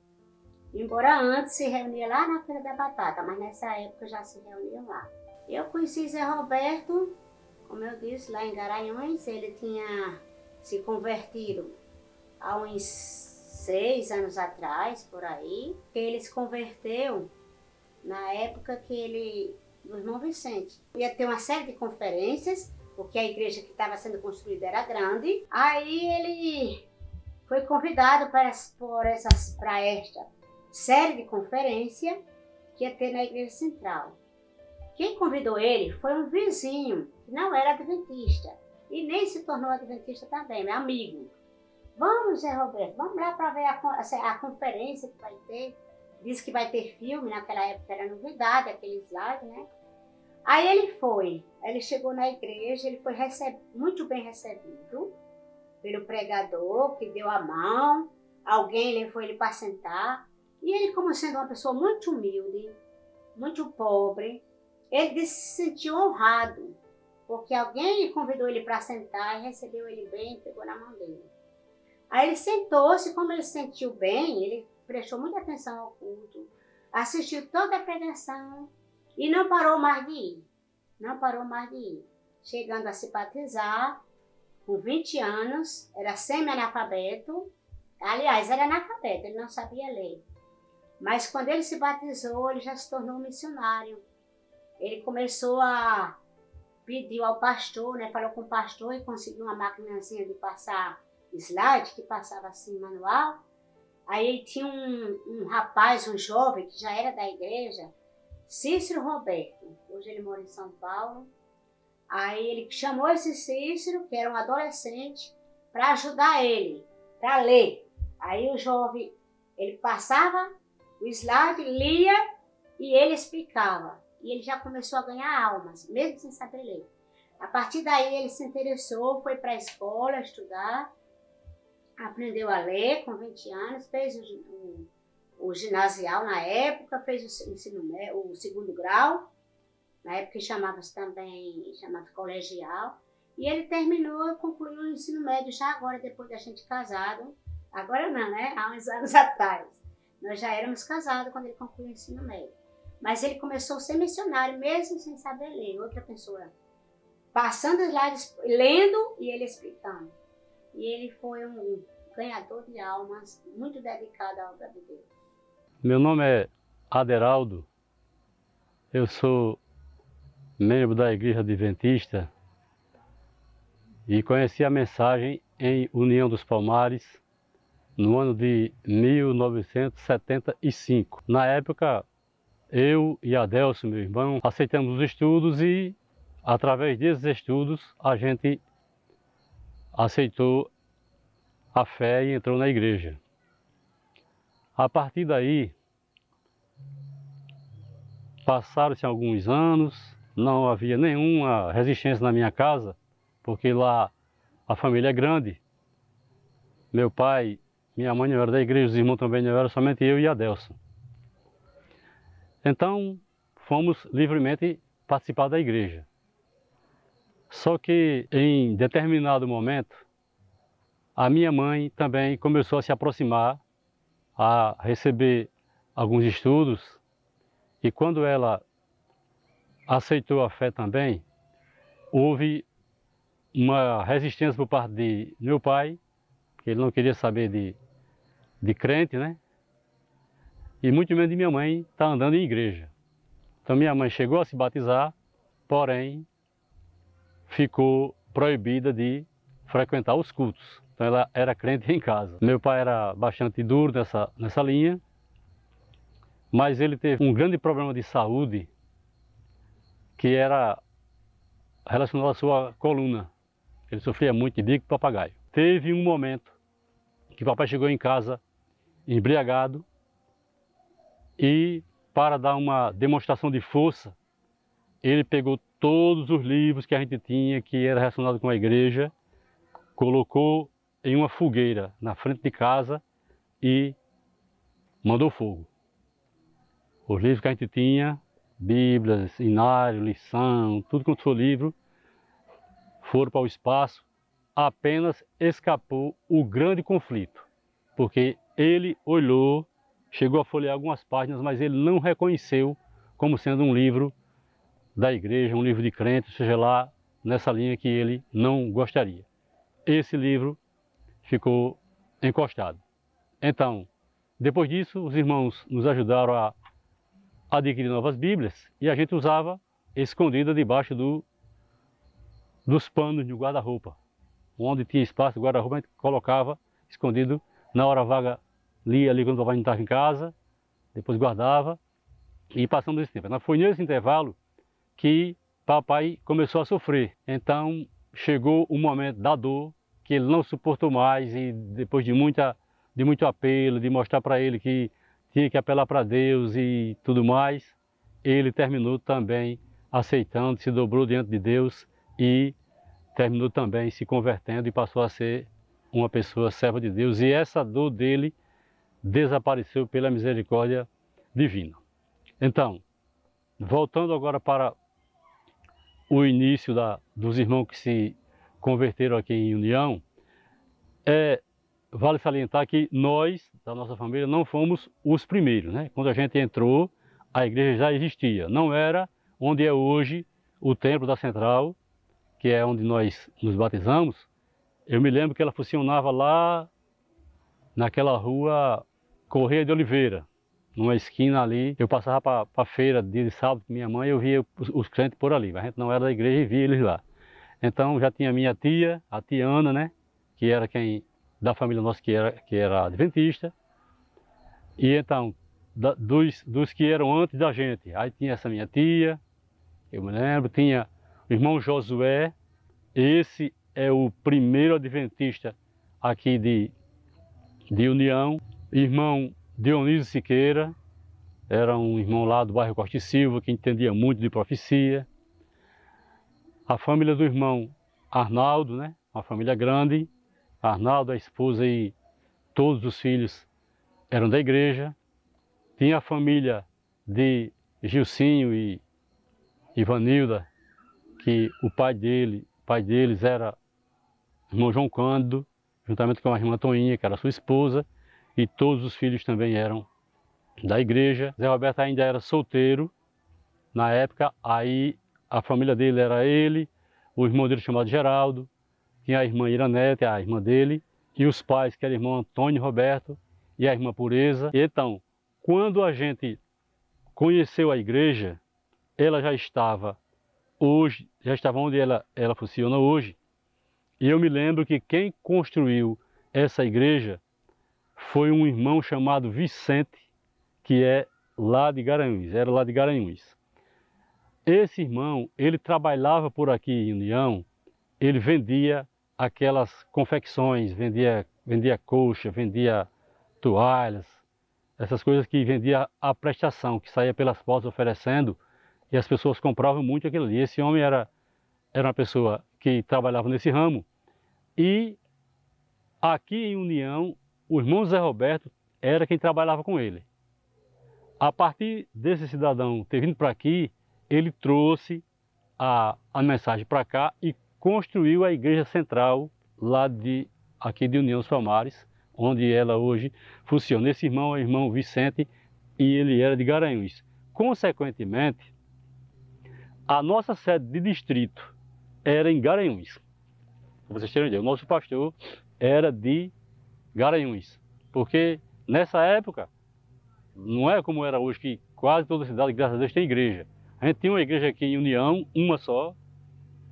Embora antes se reunia lá na Feira da Batata, mas nessa época já se reuniam lá. Eu conheci Zé Roberto, como eu disse, lá em Garanhuns. Ele tinha se convertido há uns 6 anos atrás, por aí. Ele se converteu na época do irmão Vicente. Ia ter uma série de conferências, porque a igreja que estava sendo construída era grande. Aí ele foi convidado para esta série de conferência que ia ter na igreja central. Quem convidou ele foi um vizinho, que não era adventista, e nem se tornou adventista também, meu amigo. Vamos, Zé Roberto, vamos lá para ver a conferência que vai ter. Diz que vai ter filme, naquela época era novidade, aquele slide, né? Aí ele foi, ele chegou na igreja, ele foi muito bem recebido pelo pregador, que deu a mão, alguém levou ele para sentar. E ele, como sendo uma pessoa muito humilde, muito pobre, ele se sentiu honrado, porque alguém convidou ele para sentar e recebeu ele bem e pegou na mão dele. Aí ele sentou-se, como ele se sentiu bem, ele prestou muita atenção ao culto, assistiu toda a pregação e não parou mais de ir. Não parou mais de ir. Chegando a se batizar, com 20 anos, era semi-analfabeto. Aliás, era analfabeto, ele não sabia ler. Mas quando ele se batizou, ele já se tornou um missionário. Ele começou a pedir ao pastor, né? Falou com o pastor e conseguiu uma maquinazinha de passar slide, que passava assim manual. Aí tinha um rapaz, um jovem, que já era da igreja, Cícero Roberto. Hoje ele mora em São Paulo. Aí ele chamou esse Cícero, que era um adolescente, para ajudar ele, para ler. Aí o jovem, ele passava o slide, lia e ele explicava. E ele já começou a ganhar almas, mesmo sem saber ler. A partir daí ele se interessou, foi para a escola estudar, aprendeu a ler com 20 anos, fez o ginasial na época, fez o segundo grau, na época chamava-se colegial, e ele terminou, concluiu o ensino médio já agora, depois da gente casado. Agora não, né? Há uns anos atrás. Nós já éramos casados quando ele concluiu o ensino médio. Mas ele começou a ser missionário, mesmo sem saber ler. Outra pessoa passando os slides, lendo e ele explicando. E ele foi um ganhador de almas, muito dedicado à obra de Deus. Meu nome é Aderaldo, eu sou membro da Igreja Adventista e conheci a mensagem em União dos Palmares no ano de 1975. Na época, eu e Adelson, meu irmão, aceitamos os estudos e, através desses estudos, a gente aceitou a fé e entrou na igreja. A partir daí, passaram-se alguns anos, não havia nenhuma resistência na minha casa, porque lá a família é grande. Meu pai, minha mãe não era da igreja, os irmãos também não eram, somente eu e Adelson. Então, fomos livremente participar da igreja. Só que, em determinado momento, a minha mãe também começou a se aproximar, a receber alguns estudos, e quando ela aceitou a fé também, houve uma resistência por parte de meu pai, que ele não queria saber de crente, né? E muito menos de minha mãe estar andando em igreja. Então minha mãe chegou a se batizar, porém ficou proibida de frequentar os cultos. Então ela era crente em casa. Meu pai era bastante duro nessa linha, mas ele teve um grande problema de saúde, que era relacionado à sua coluna. Ele sofria muito de bico e papagaio. Teve um momento que o papai chegou em casa embriagado e, para dar uma demonstração de força, ele pegou todos os livros que a gente tinha, que era relacionado com a igreja, colocou em uma fogueira na frente de casa e mandou fogo. Os livros que a gente tinha, Bíblia, Inário, lição, tudo quanto for livro, foram para o espaço. Apenas escapou o grande conflito, porque ele olhou, chegou a folhear algumas páginas, mas ele não reconheceu como sendo um livro da igreja, um livro de crente, seja lá nessa linha que ele não gostaria. Esse livro ficou encostado. Então, depois disso, os irmãos nos ajudaram a adquirir novas Bíblias e a gente usava escondida debaixo dos panos do guarda-roupa. Onde tinha espaço do guarda-roupa, a gente colocava escondido. Na hora vaga, lia ali quando o papai não estava em casa, depois guardava e passamos esse tempo. Foi nesse intervalo que papai começou a sofrer. Então chegou o momento da dor, que ele não suportou mais, e depois de muito apelo, de mostrar para ele que tinha que apelar para Deus e tudo mais, ele terminou também aceitando, se dobrou diante de Deus e terminou também se convertendo e passou a ser uma pessoa serva de Deus. E essa dor dele desapareceu pela misericórdia divina. Então, voltando agora para o início dos irmãos que se converteram aqui em União, vale salientar que nós, da nossa família, não fomos os primeiros, né? Quando a gente entrou, a igreja já existia. Não era onde é hoje o templo da Central, que é onde nós nos batizamos. Eu me lembro que ela funcionava lá naquela rua Correia de Oliveira, numa esquina ali. Eu passava para a feira dia de sábado com minha mãe, eu via os crentes por ali. A gente não era da igreja e via eles lá. Então já tinha minha tia, a tia Ana, né? Que era quem da família nossa que era adventista. E então, dos que eram antes da gente, aí tinha essa minha tia, eu me lembro, tinha o irmão Josué, esse é o primeiro adventista aqui de União. Irmão Dionísio Siqueira, era um irmão lá do bairro Costa e Silva, que entendia muito de profecia. A família do irmão Arnaldo, né? Uma família grande. Arnaldo, a esposa e todos os filhos eram da igreja. Tinha a família de Gilcinho e Ivanilda, que o pai deles era o irmão João Cândido, juntamente com a irmã Toinha, que era sua esposa, e todos os filhos também eram da igreja. Zé Roberto ainda era solteiro na época, aí a família dele era ele, o irmão dele chamado Geraldo, tinha a irmã Iranete, a irmã dele, e os pais, que era o irmão Antônio Roberto e a irmã Pureza. Então, quando a gente conheceu a igreja, ela já estava onde ela funciona hoje. E eu me lembro que quem construiu essa igreja foi um irmão chamado Vicente, que é lá de Garanhuns, era lá de Garanhuns. Esse irmão, ele trabalhava por aqui em União, ele vendia aquelas confecções, vendia coxa, vendia toalhas, essas coisas que vendia a prestação, que saía pelas portas oferecendo, e as pessoas compravam muito aquilo ali. Esse homem era uma pessoa que trabalhava nesse ramo. E aqui em União, o irmão Zé Roberto era quem trabalhava com ele. A partir desse cidadão ter vindo para aqui, ele trouxe a mensagem para cá e construiu a igreja central lá aqui de União dos Palmares, onde ela hoje funciona. Esse irmão é o irmão Vicente e ele era de Garanhuns. Consequentemente, a nossa sede de distrito era em Garanhuns. Para vocês terem uma ideia, o nosso pastor era de Garanhuns, porque nessa época, não é como era hoje, que quase toda cidade, graças a Deus, tem igreja. A gente tinha uma igreja aqui em União, uma só,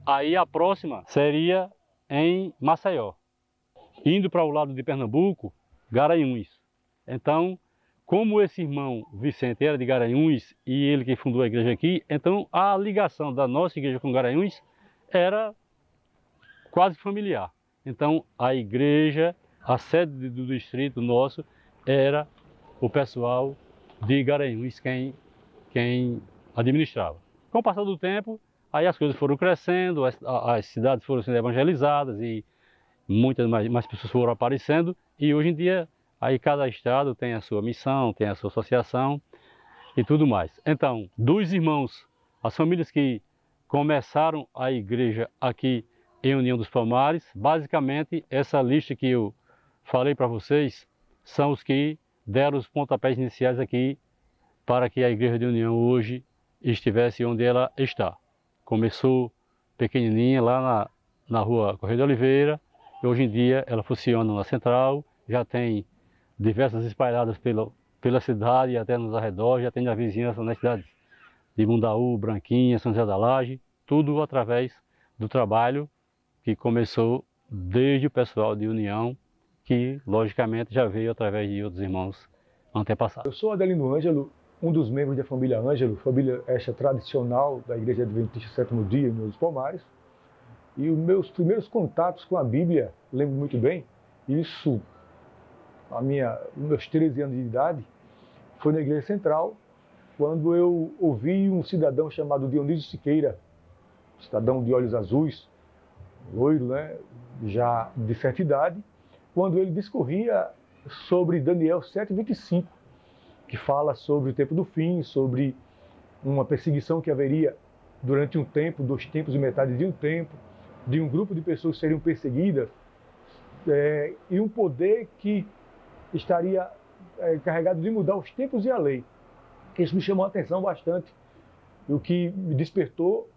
aí a próxima seria em Maceió. Indo para o lado de Pernambuco, Garanhuns. Então, como esse irmão Vicente era de Garanhuns e ele que fundou a igreja aqui, então a ligação da nossa igreja com Garanhuns era quase familiar. Então a igreja, a sede do distrito nosso, era o pessoal de Garanhuns quem administrava. Com o passar do tempo, aí as coisas foram crescendo, as cidades foram sendo evangelizadas e muitas mais pessoas foram aparecendo, e hoje em dia aí cada estado tem a sua missão, tem a sua associação e tudo mais. Então, dos irmãos, as famílias que começaram a igreja aqui em União dos Palmares, basicamente essa lista que eu falei para vocês são os que deram os pontapés iniciais aqui para que a igreja de União hoje estivesse onde ela está. Começou pequenininha lá na rua Correia de Oliveira, e hoje em dia ela funciona na Central, já tem diversas espalhadas pela cidade e até nos arredores, já tem na vizinhança nas cidades de Mundaú, Branquinha, São José da Laje, tudo através do trabalho que começou desde o pessoal de União, que logicamente já veio através de outros irmãos antepassados. Eu sou Adelino Ângelo, um dos membros da família Ângelo, família esta tradicional da Igreja Adventista Sétimo Dia em União dos Palmares. E os meus primeiros contatos com a Bíblia, lembro muito bem, isso, meus 13 anos de idade, foi na Igreja Central, quando eu ouvi um cidadão chamado Dionísio Siqueira, cidadão de olhos azuis, loiro, né, já de certa idade, quando ele discorria sobre Daniel 7:25, que fala sobre o tempo do fim, sobre uma perseguição que haveria durante um tempo, 2 tempos e metade de um tempo, de um grupo de pessoas que seriam perseguidas, e um poder que estaria carregado de mudar os tempos e a lei. Isso me chamou a atenção bastante, o que me despertou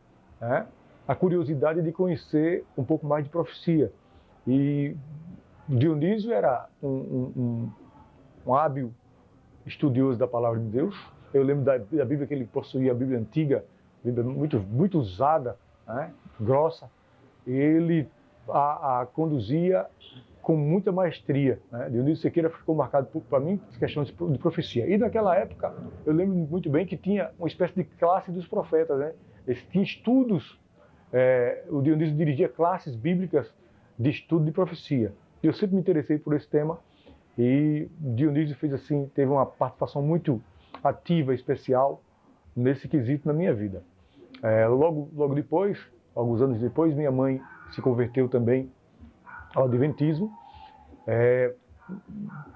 a curiosidade de conhecer um pouco mais de profecia. E Dionísio era um hábil estudioso da palavra de Deus. Eu lembro da Bíblia que ele possuía, a Bíblia antiga, Bíblia muito usada, grossa. Ele a conduzia com muita maestria. Dionísio Sequeira ficou marcado para mim as questões de profecia. E naquela época, eu lembro muito bem que tinha uma espécie de classe dos profetas. Eles tinham estudos, o Dionísio dirigia classes bíblicas de estudo de profecia. Eu sempre me interessei por esse tema e Dionísio teve uma participação muito ativa, especial, nesse quesito na minha vida. Logo depois, alguns anos depois, minha mãe se converteu também ao Adventismo.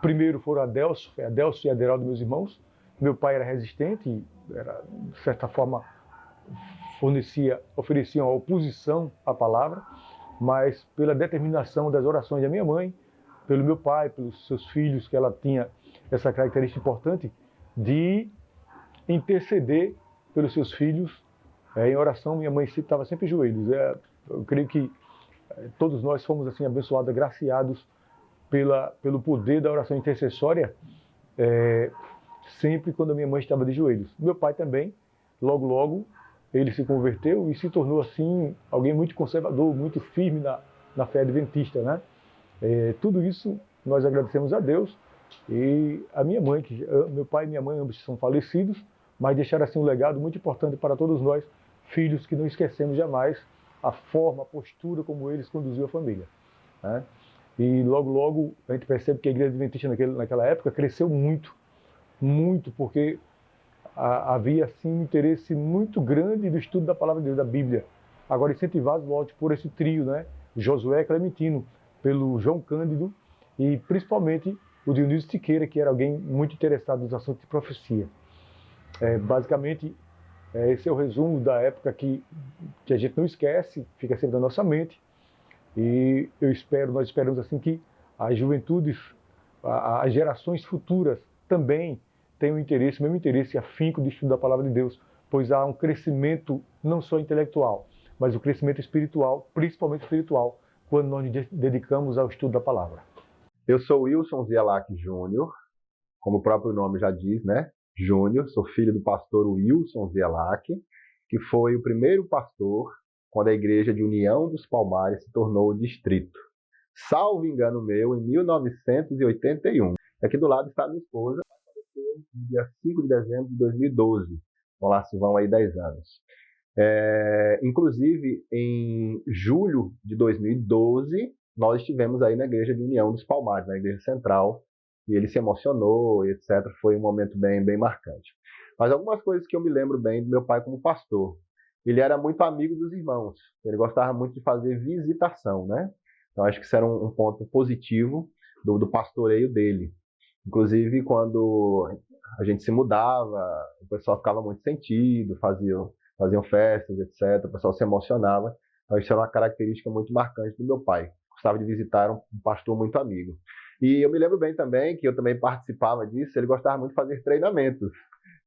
Primeiro foram Adelso e Aderaldo, meus irmãos. Meu pai era resistente, de certa forma oferecia uma oposição à palavra, mas pela determinação das orações da minha mãe, pelo meu pai, pelos seus filhos, que ela tinha essa característica importante de interceder pelos seus filhos em oração. Minha mãe estava sempre em joelhos. Eu creio que todos nós fomos assim abençoados, agraciados pelo poder da oração intercessória, sempre quando a minha mãe estava de joelhos. Meu pai também, logo ele se converteu e se tornou assim alguém muito conservador, muito firme na fé adventista, tudo isso nós agradecemos a Deus e a minha mãe, meu pai e minha mãe ambos são falecidos, mas deixaram assim um legado muito importante para todos nós, filhos, que não esquecemos jamais a forma, a postura como eles conduziam a família. E logo a gente percebe que a igreja adventista naquela época cresceu muito, porque havia assim um interesse muito grande do estudo da palavra de Deus, da Bíblia. Agora incentivados, lógico, por esse trio, Josué Clementino, pelo João Cândido e principalmente o Dionísio Siqueira, que era alguém muito interessado nos assuntos de profecia. Basicamente, esse é o resumo da época que a gente não esquece, fica sempre na nossa mente. E nós esperamos assim que as juventudes, as gerações futuras também tenham o mesmo interesse e afinco de estudo da palavra de Deus, pois há um crescimento não só intelectual, mas o crescimento espiritual, principalmente espiritual, quando nós nos dedicamos ao estudo da palavra. Eu sou Wilson Zielac Júnior, como o próprio nome já diz, Júnior, sou filho do pastor Wilson Zielac, que foi o primeiro pastor quando a igreja de União dos Palmares se tornou distrito. Salvo engano meu, em 1981. Aqui do lado está a minha esposa, no dia 5 de dezembro de 2012. Então lá se vão aí 10 anos. Inclusive, em julho de 2012, nós estivemos aí na igreja de União dos Palmares, na igreja central, e ele se emocionou, etc. Foi um momento bem marcante. Mas algumas coisas que eu me lembro bem do meu pai como pastor. Ele era muito amigo dos irmãos, ele gostava muito de fazer visitação, Então acho que isso era um ponto positivo do pastoreio dele. Inclusive, quando a gente se mudava, o pessoal ficava muito sentido, faziam festas, etc. O pessoal se emocionava. Então, isso era uma característica muito marcante do meu pai. Gostava de visitar, era um pastor muito amigo. E eu me lembro bem também, que eu também participava disso, ele gostava muito de fazer treinamentos.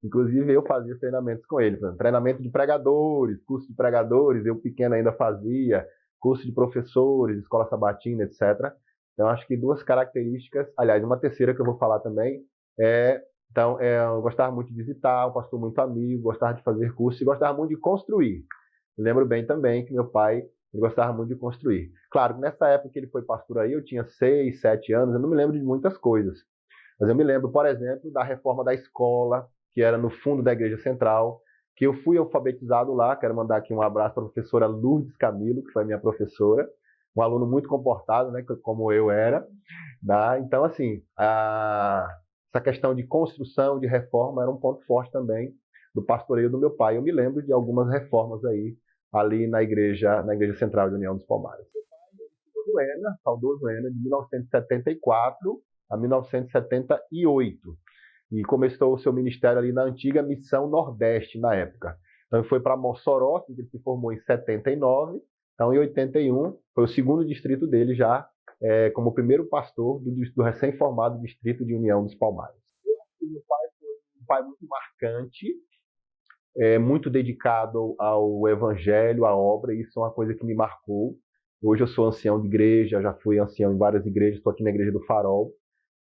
Inclusive, eu fazia treinamentos com ele. Treinamento de pregadores, curso de pregadores, eu pequeno ainda fazia, curso de professores, escola sabatina, etc. Então, acho que 2 características, aliás, uma terceira que eu vou falar também, eu gostava muito de visitar, um pastor muito amigo, gostava de fazer curso e gostava muito de construir. Eu lembro bem também que meu pai gostava muito de construir. Claro, nessa época que ele foi pastor aí, eu tinha 6, 7 anos, eu não me lembro de muitas coisas. Mas eu me lembro, por exemplo, da reforma da escola, que era no fundo da igreja central, que eu fui alfabetizado lá. Quero mandar aqui um abraço para a professora Lourdes Camilo, que foi minha professora, um aluno muito comportado, como eu era. Então, assim, essa questão de construção, de reforma, era um ponto forte também do pastoreio do meu pai. Eu me lembro de algumas reformas aí, ali na igreja central de União dos Palmares. Saudoso Ena, de 1974 a 1978. E começou o seu ministério ali na antiga Missão Nordeste, na época. Então, ele foi para Mossoró, que ele se formou em 79. Então, em 81, foi o segundo distrito dele já, como primeiro pastor do recém-formado distrito de União dos Palmares. Eu acho que meu pai foi um pai muito marcante, muito dedicado ao evangelho, à obra, e isso é uma coisa que me marcou. Hoje eu sou ancião de igreja, já fui ancião em várias igrejas, estou aqui na Igreja do Farol,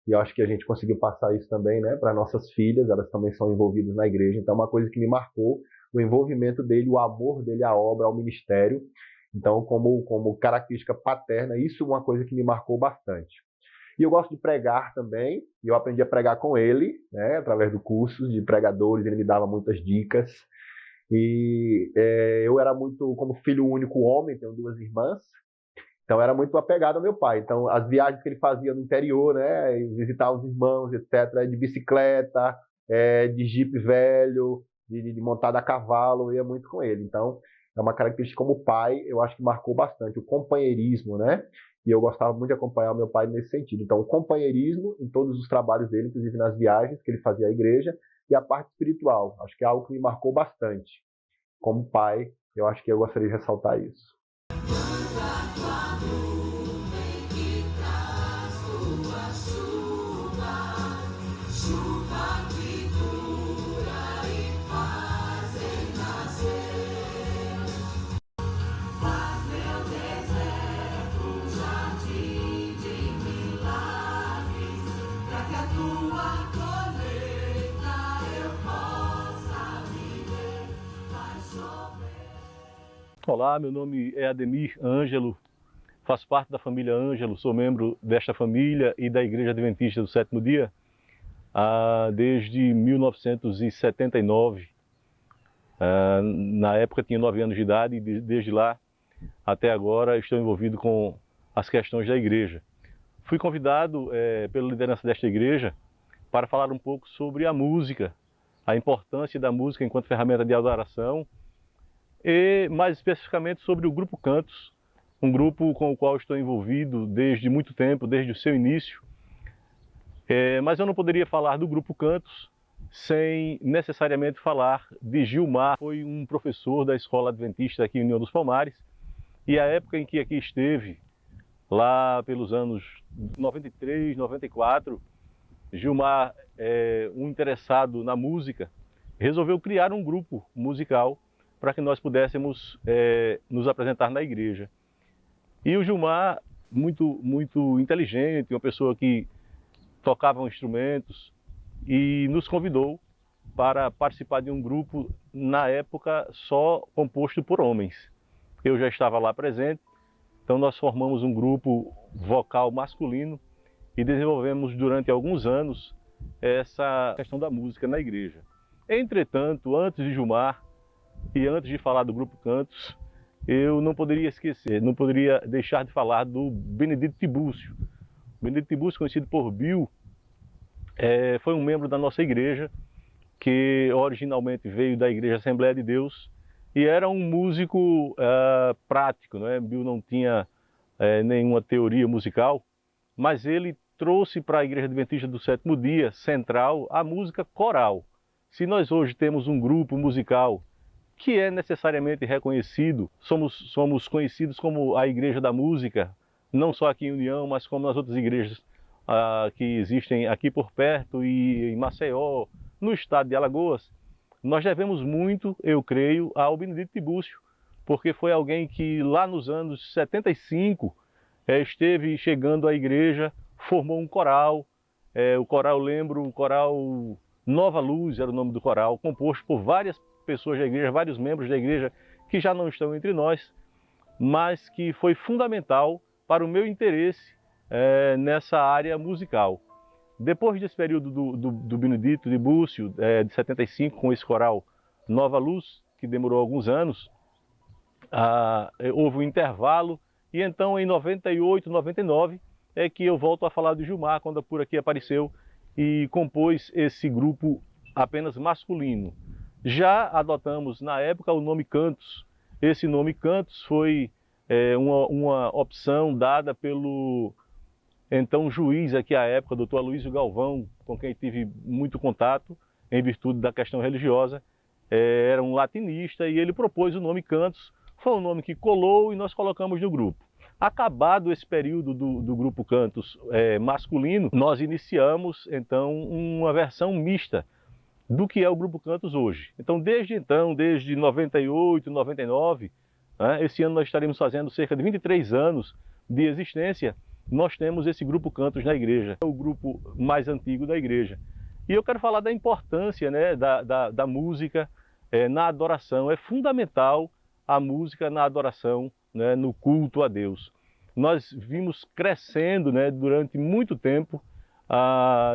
e eu acho que a gente conseguiu passar isso também, né, para nossas filhas, elas também são envolvidas na igreja, então é uma coisa que me marcou, o envolvimento dele, o amor dele à obra, ao ministério. Então, como característica paterna, isso é uma coisa que me marcou bastante. E eu gosto de pregar também, e eu aprendi a pregar com ele, né, através do curso de pregadores, ele me dava muitas dicas. E eu era muito, como filho único homem, tenho 2 irmãs, então era muito apegado ao meu pai. Então, as viagens que ele fazia no interior, né, visitar os irmãos, etc., de bicicleta, de jipe velho, de montada a cavalo, eu ia muito com ele. Então, é uma característica como pai, eu acho que marcou bastante, o companheirismo, né? E eu gostava muito de acompanhar o meu pai nesse sentido. Então, o companheirismo em todos os trabalhos dele, inclusive nas viagens que ele fazia à igreja, e a parte espiritual. Acho que é algo que me marcou bastante. Como pai, eu acho que eu gostaria de ressaltar isso. Olá, meu nome é Ademir Ângelo, faço parte da família Ângelo, sou membro desta família e da Igreja Adventista do Sétimo Dia desde 1979. Na época tinha 9 anos de idade e desde lá até agora estou envolvido com as questões da igreja. Fui convidado pela liderança desta igreja para falar um pouco sobre a música, a importância da música enquanto ferramenta de adoração, e mais especificamente sobre o Grupo Cantos, um grupo com o qual estou envolvido desde muito tempo, desde o seu início. Mas eu não poderia falar do Grupo Cantos sem necessariamente falar de Gilmar. Foi um professor da Escola Adventista aqui em União dos Palmares, e a época em que aqui esteve, lá pelos anos 93, 94, Gilmar, um interessado na música, resolveu criar um grupo musical para que nós pudéssemos nos apresentar na igreja. E o Gilmar, muito inteligente, uma pessoa que tocava instrumentos, e nos convidou para participar de um grupo, na época, só composto por homens. Eu já estava lá presente, então nós formamos um grupo vocal masculino e desenvolvemos durante alguns anos essa questão da música na igreja. Entretanto, antes de Gilmar, e antes de falar do Grupo Cantos, eu não poderia esquecer, não poderia deixar de falar do Benedito Tibúcio. Benedito Tibúcio, conhecido por Bill, foi um membro da nossa igreja, que originalmente veio da Igreja Assembleia de Deus, e era um músico prático, né? Bill não tinha nenhuma teoria musical, mas ele trouxe para a Igreja Adventista do Sétimo Dia Central a música coral. Se nós hoje temos um grupo musical que é necessariamente reconhecido, somos conhecidos como a Igreja da Música, não só aqui em União, mas como nas outras igrejas que existem aqui por perto e em Maceió, no estado de Alagoas, nós devemos muito, eu creio, ao Benedito Tibúcio, porque foi alguém que lá nos anos 75 esteve chegando à igreja, formou um coral, o coral, lembro, o coral Nova Luz era o nome do coral, composto por várias pessoas da igreja, vários membros da igreja que já não estão entre nós, mas que foi fundamental para o meu interesse nessa área musical. Depois desse período do Benedito Tibúcio, de 75, com esse coral Nova Luz, que demorou alguns anos, houve um intervalo, e então em 98, 99, é que eu volto a falar do Gilmar, quando por aqui apareceu e compôs esse grupo apenas masculino. Já adotamos na época o nome Cantos. Esse nome Cantos foi uma opção dada pelo então juiz aqui à época, doutor Aloysio Galvão, com quem tive muito contato, em virtude da questão religiosa, era um latinista e ele propôs o nome Cantos, foi um nome que colou e nós colocamos no grupo. Acabado esse período do grupo Cantos masculino, nós iniciamos então uma versão mista do que é o grupo Cantos hoje. Então, desde 98, 99, né, esse ano nós estaremos fazendo cerca de 23 anos de existência, nós temos esse grupo Cantos na igreja, é o grupo mais antigo da igreja. E eu quero falar da importância, né, da música na adoração. É fundamental a música na adoração, né, no culto a Deus. Nós vimos crescendo, né, durante muito tempo.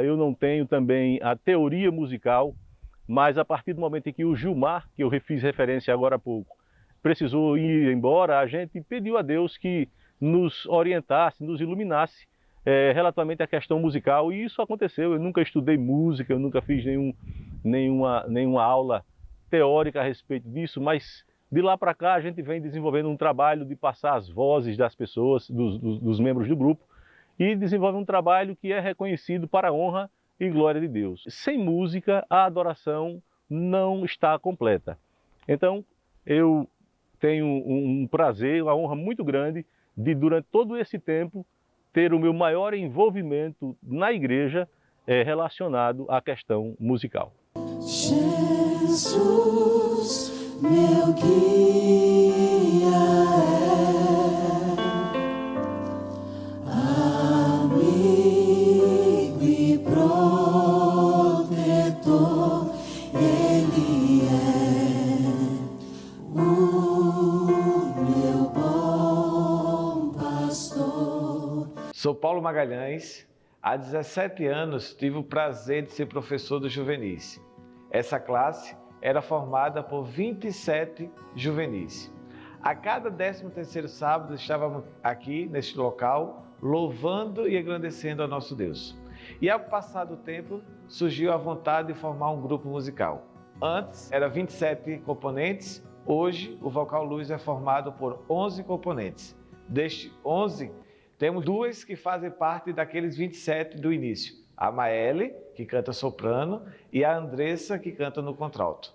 Eu não tenho também a teoria musical, mas a partir do momento em que o Gilmar, que eu fiz referência agora há pouco, precisou ir embora, a gente pediu a Deus que nos orientasse, nos iluminasse relativamente à questão musical, e isso aconteceu. Eu nunca estudei música, eu nunca fiz nenhuma aula teórica a respeito disso, mas de lá para cá a gente vem desenvolvendo um trabalho de passar as vozes das pessoas, dos membros do grupo, e desenvolve um trabalho que é reconhecido para a honra e glória de Deus. Sem música, a adoração não está completa. Então, eu tenho um prazer, uma honra muito grande de, durante todo esse tempo, ter o meu maior envolvimento na igreja relacionado à questão musical. Jesus, meu guia amigo e protetor, Ele o meu bom pastor. Sou Paulo Magalhães. Há 17 anos tive o prazer de ser professor do juvenis. Essa classe era formada por 27 juvenis. A cada 13º sábado estávamos aqui neste local louvando e agradecendo ao nosso Deus. E ao passar do tempo surgiu a vontade de formar um grupo musical. Antes era 27 componentes, hoje o Vocal Luz é formado por 11 componentes. Destes 11, temos 2 que fazem parte daqueles 27 do início. A Maele, que canta soprano, e a Andressa, que canta no contralto.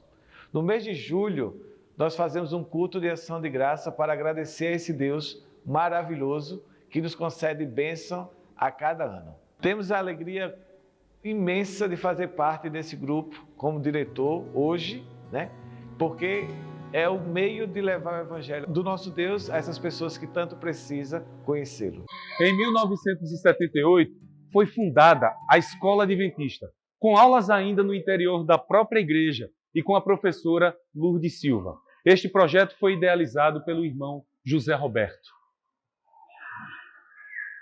No mês de julho, nós fazemos um culto de ação de graça para agradecer a esse Deus maravilhoso que nos concede bênção a cada ano. Temos a alegria imensa de fazer parte desse grupo como diretor hoje, né? Porque é o meio de levar o evangelho do nosso Deus a essas pessoas que tanto precisam conhecê-lo. Em 1978, foi fundada a Escola Adventista, com aulas ainda no interior da própria igreja e com a professora Lourdes Silva. Este projeto foi idealizado pelo irmão José Roberto.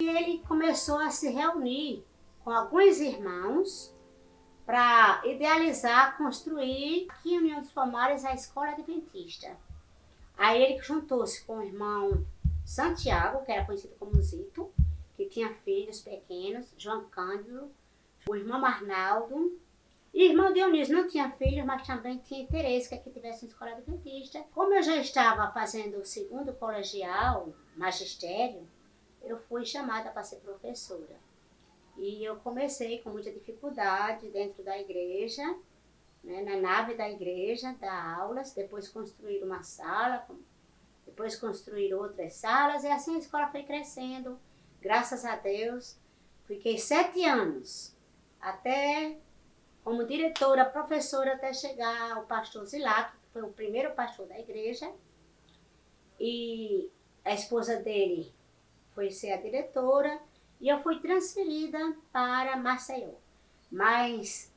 E ele começou a se reunir com alguns irmãos para idealizar, construir aqui em União dos Palmares a Escola Adventista. Aí ele juntou-se com o irmão Santiago, que era conhecido como Zito, que tinha filhos pequenos, João Cândido, o irmão Arnaldo, e o irmão Dionísio não tinha filhos, mas também tinha interesse que aqui tivesse uma escola adventista. Como eu já estava fazendo o 2º colegial, magistério, eu fui chamada para ser professora. E eu comecei com muita dificuldade dentro da igreja, né, na nave da igreja, dar aulas, depois construir uma sala, depois construir outras salas, e assim a escola foi crescendo, graças a Deus. Fiquei 7 anos, até como diretora, professora, até chegar o pastor Zilato, que foi o primeiro pastor da igreja, e a esposa dele foi ser a diretora, e eu fui transferida para Maceió. Mas,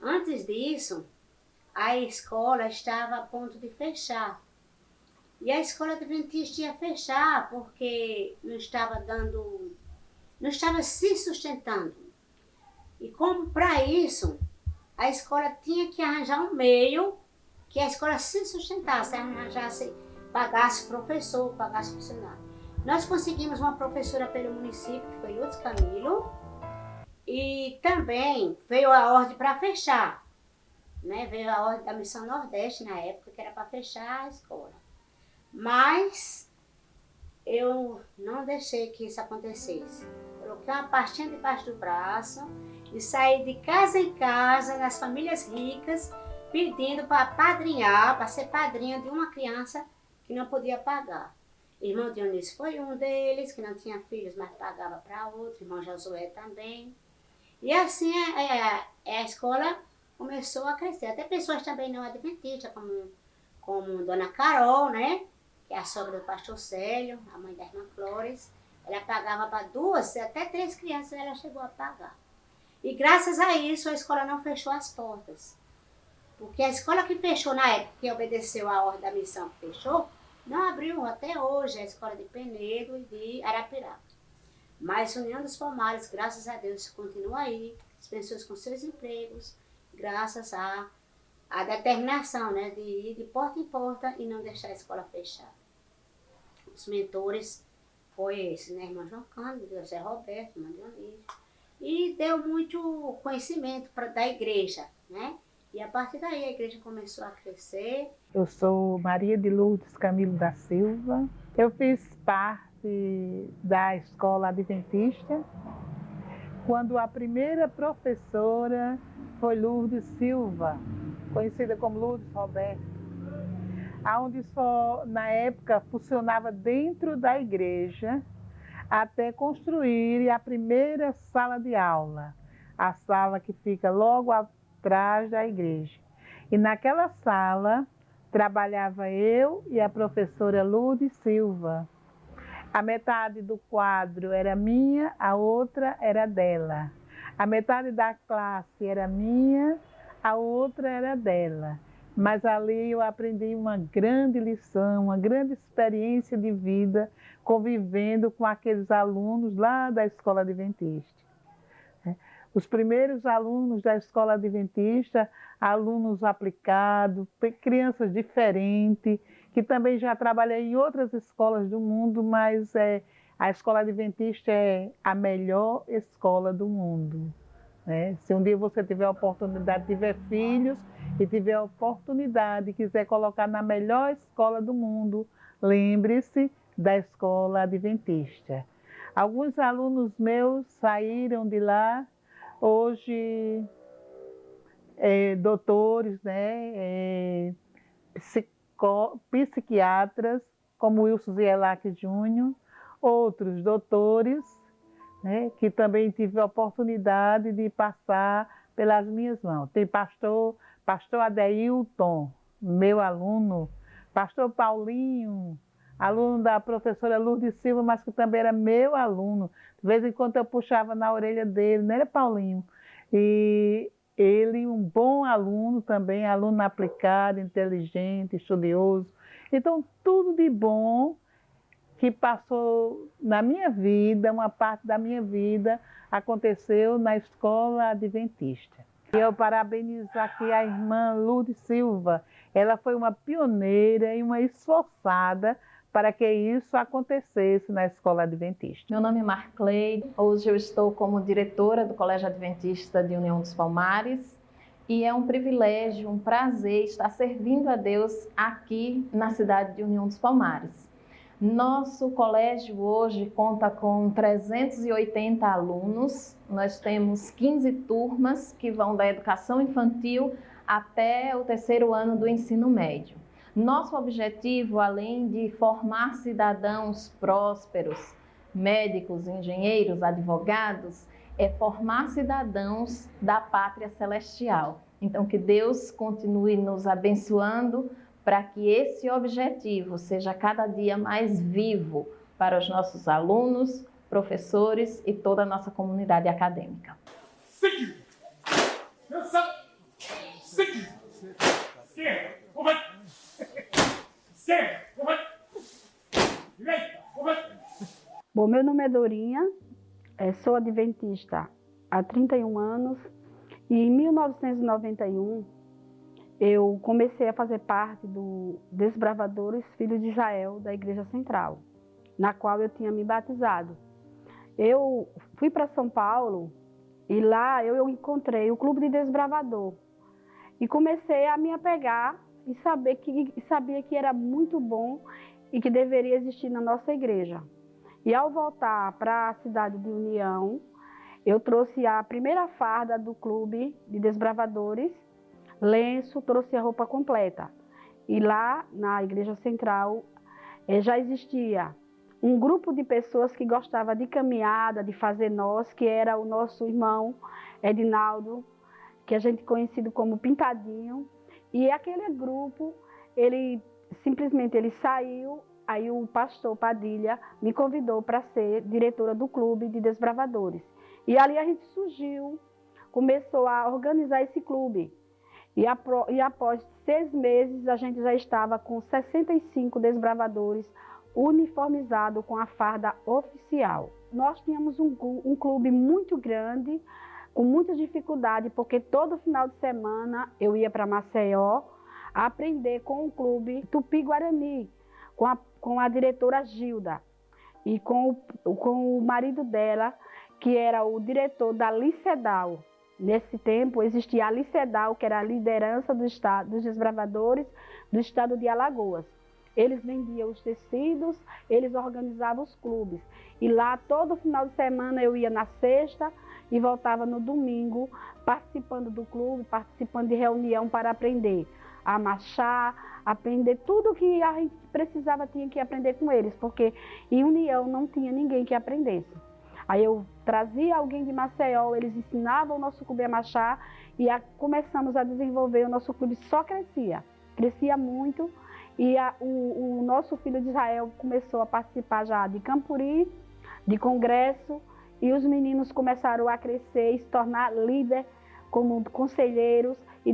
antes disso, a escola estava a ponto de fechar. E a escola adventista ia fechar porque não estava se sustentando. E como para isso, a escola tinha que arranjar um meio que a escola se sustentasse, arranjasse, pagasse professor, pagasse funcionário. Nós conseguimos uma professora pelo município, que foi Lourdes Camilo, e também veio a ordem para fechar, né? Veio a ordem da Missão Nordeste na época, que era para fechar a escola. Mas eu não deixei que isso acontecesse. coloquei uma pastinha debaixo do braço e saí de casa em casa, nas famílias ricas, pedindo para padrinhar, para ser padrinha de uma criança que não podia pagar. Irmão Dionísio foi um deles, que não tinha filhos, mas pagava para outro, irmão Josué também. E assim a escola começou a crescer. Até pessoas também não adventistas, como Dona Carol, né? Que é a sogra do pastor Célio, a mãe da irmã Flores. Ela pagava para 2, até 3 crianças ela chegou a pagar. E graças a isso a escola não fechou as portas. Porque a escola que fechou na época, que obedeceu a ordem da missão que fechou, não abriu até hoje a escola de Penedo e de Arapiraca. Mas a União dos Palmares, graças a Deus, continua aí, as pessoas com seus empregos, graças à determinação, né, de ir de porta em porta e não deixar a escola fechada. Os mentores foi esse, né, irmão João Cândido, José Roberto, irmão Dionísio, e deu muito conhecimento da igreja, né? E a partir daí a igreja começou a crescer. Eu sou Maria de Lourdes Camilo da Silva. Eu fiz parte da escola adventista quando a primeira professora foi Lourdes Silva, conhecida como Lourdes Roberto, onde só na época funcionava dentro da igreja até construir a primeira sala de aula, a sala que fica logo atrás da igreja. E naquela sala trabalhava eu e a professora Lourdes Silva. A metade do quadro era minha, a outra era dela. A metade da classe era minha, a outra era dela. Mas ali eu aprendi uma grande lição, uma grande experiência de vida, convivendo com aqueles alunos lá da Escola Adventista. Os primeiros alunos da Escola Adventista, alunos aplicados, crianças diferentes, que também já trabalhei em outras escolas do mundo, mas a Escola Adventista é a melhor escola do mundo. Né? Se um dia você tiver a oportunidade, tiver filhos e tiver a oportunidade e quiser colocar na melhor escola do mundo, lembre-se da Escola Adventista. Alguns alunos meus saíram de lá, hoje doutores, né, psiquiatras, como Wilson Zielac Júnior, outros doutores, né, que também tive a oportunidade de passar pelas minhas mãos. Tem pastor Adeilton, meu aluno, pastor Paulinho, aluno da professora Lourdes Silva, mas que também era meu aluno. De vez em quando eu puxava na orelha dele, não era Paulinho? E ele, um bom aluno também, aluno aplicado, inteligente, estudioso. Então, tudo de bom que passou na minha vida, uma parte da minha vida, aconteceu na Escola Adventista. E eu parabenizo aqui a irmã Lourdes Silva. Ela foi uma pioneira e uma esforçada para que isso acontecesse na Escola Adventista. Meu nome é Marcleide, hoje eu estou como diretora do Colégio Adventista de União dos Palmares e é um privilégio, um prazer estar servindo a Deus aqui na cidade de União dos Palmares. Nosso colégio hoje conta com 380 alunos, nós temos 15 turmas que vão da educação infantil até o 3º ano do ensino médio. Nosso objetivo, além de formar cidadãos prósperos, médicos, engenheiros, advogados, é formar cidadãos da pátria celestial. Então, que Deus continue nos abençoando para que esse objetivo seja cada dia mais vivo para os nossos alunos, professores e toda a nossa comunidade acadêmica. Bom, meu nome é Dorinha, sou adventista há 31 anos e em 1991 eu comecei a fazer parte do Desbravadores Filhos de Israel da Igreja Central, na qual eu tinha me batizado. Eu fui para São Paulo e lá eu encontrei o Clube de Desbravador e comecei a me apegar e sabia que era muito bom e que deveria existir na nossa igreja. E ao voltar para a cidade de União, eu trouxe a primeira farda do clube de desbravadores, lenço, trouxe a roupa completa. E lá na Igreja Central já existia um grupo de pessoas que gostava de caminhada, de fazer nós, que era o nosso irmão Edinaldo, que a gente conhecido como Pintadinho. E aquele grupo, ele saiu, aí o pastor Padilha me convidou para ser diretora do clube de desbravadores. E ali a gente surgiu, começou a organizar esse clube. E após 6 meses, a gente já estava com 65 desbravadores uniformizados com a farda oficial. Nós tínhamos um clube muito grande, com muita dificuldade, porque todo final de semana eu ia para Maceió aprender com o clube Tupi-Guarani, com a diretora Gilda e com o marido dela, que era o diretor da Licedal. Nesse tempo existia a Licedal, que era a liderança do estado, dos desbravadores do estado de Alagoas. Eles vendiam os tecidos, eles organizavam os clubes. E lá todo final de semana eu ia na sexta e voltava no domingo, participando do clube, participando de reunião para aprender a marchar, aprender tudo que a gente precisava, tinha que aprender com eles, porque em União não tinha ninguém que aprendesse. Aí eu trazia alguém de Maceió, eles ensinavam o nosso clube a marchar e começamos a desenvolver, o nosso clube só crescia muito, e o nosso filho de Israel começou a participar já de Campuri, de congresso, e os meninos começaram a crescer e se tornar líder como conselheiros e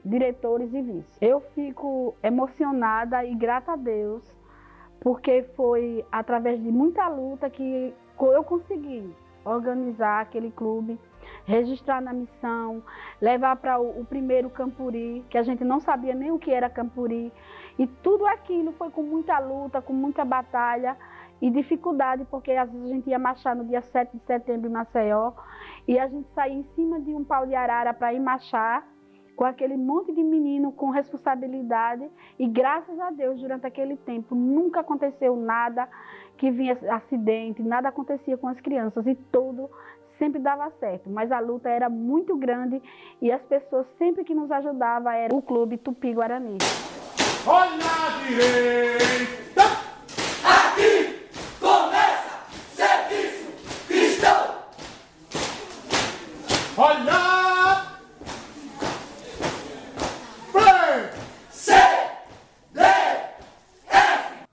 diretores e vice. Eu fico emocionada e grata a Deus, porque foi através de muita luta que eu consegui organizar aquele clube, registrar na missão, levar para o primeiro Campuri, que a gente não sabia nem o que era Campuri, e tudo aquilo foi com muita luta, com muita batalha e dificuldade, porque às vezes a gente ia marchar no dia 7 de setembro em Maceió, e a gente saía em cima de um pau de arara para ir marchar, com aquele monte de menino com responsabilidade, e graças a Deus, durante aquele tempo, nunca aconteceu nada que vinha acidente, nada acontecia com as crianças, e tudo sempre dava certo, mas a luta era muito grande, e as pessoas sempre que nos ajudavam era o clube Tupi-Guarani. Olha a direita! Aqui começa serviço cristão! Olha!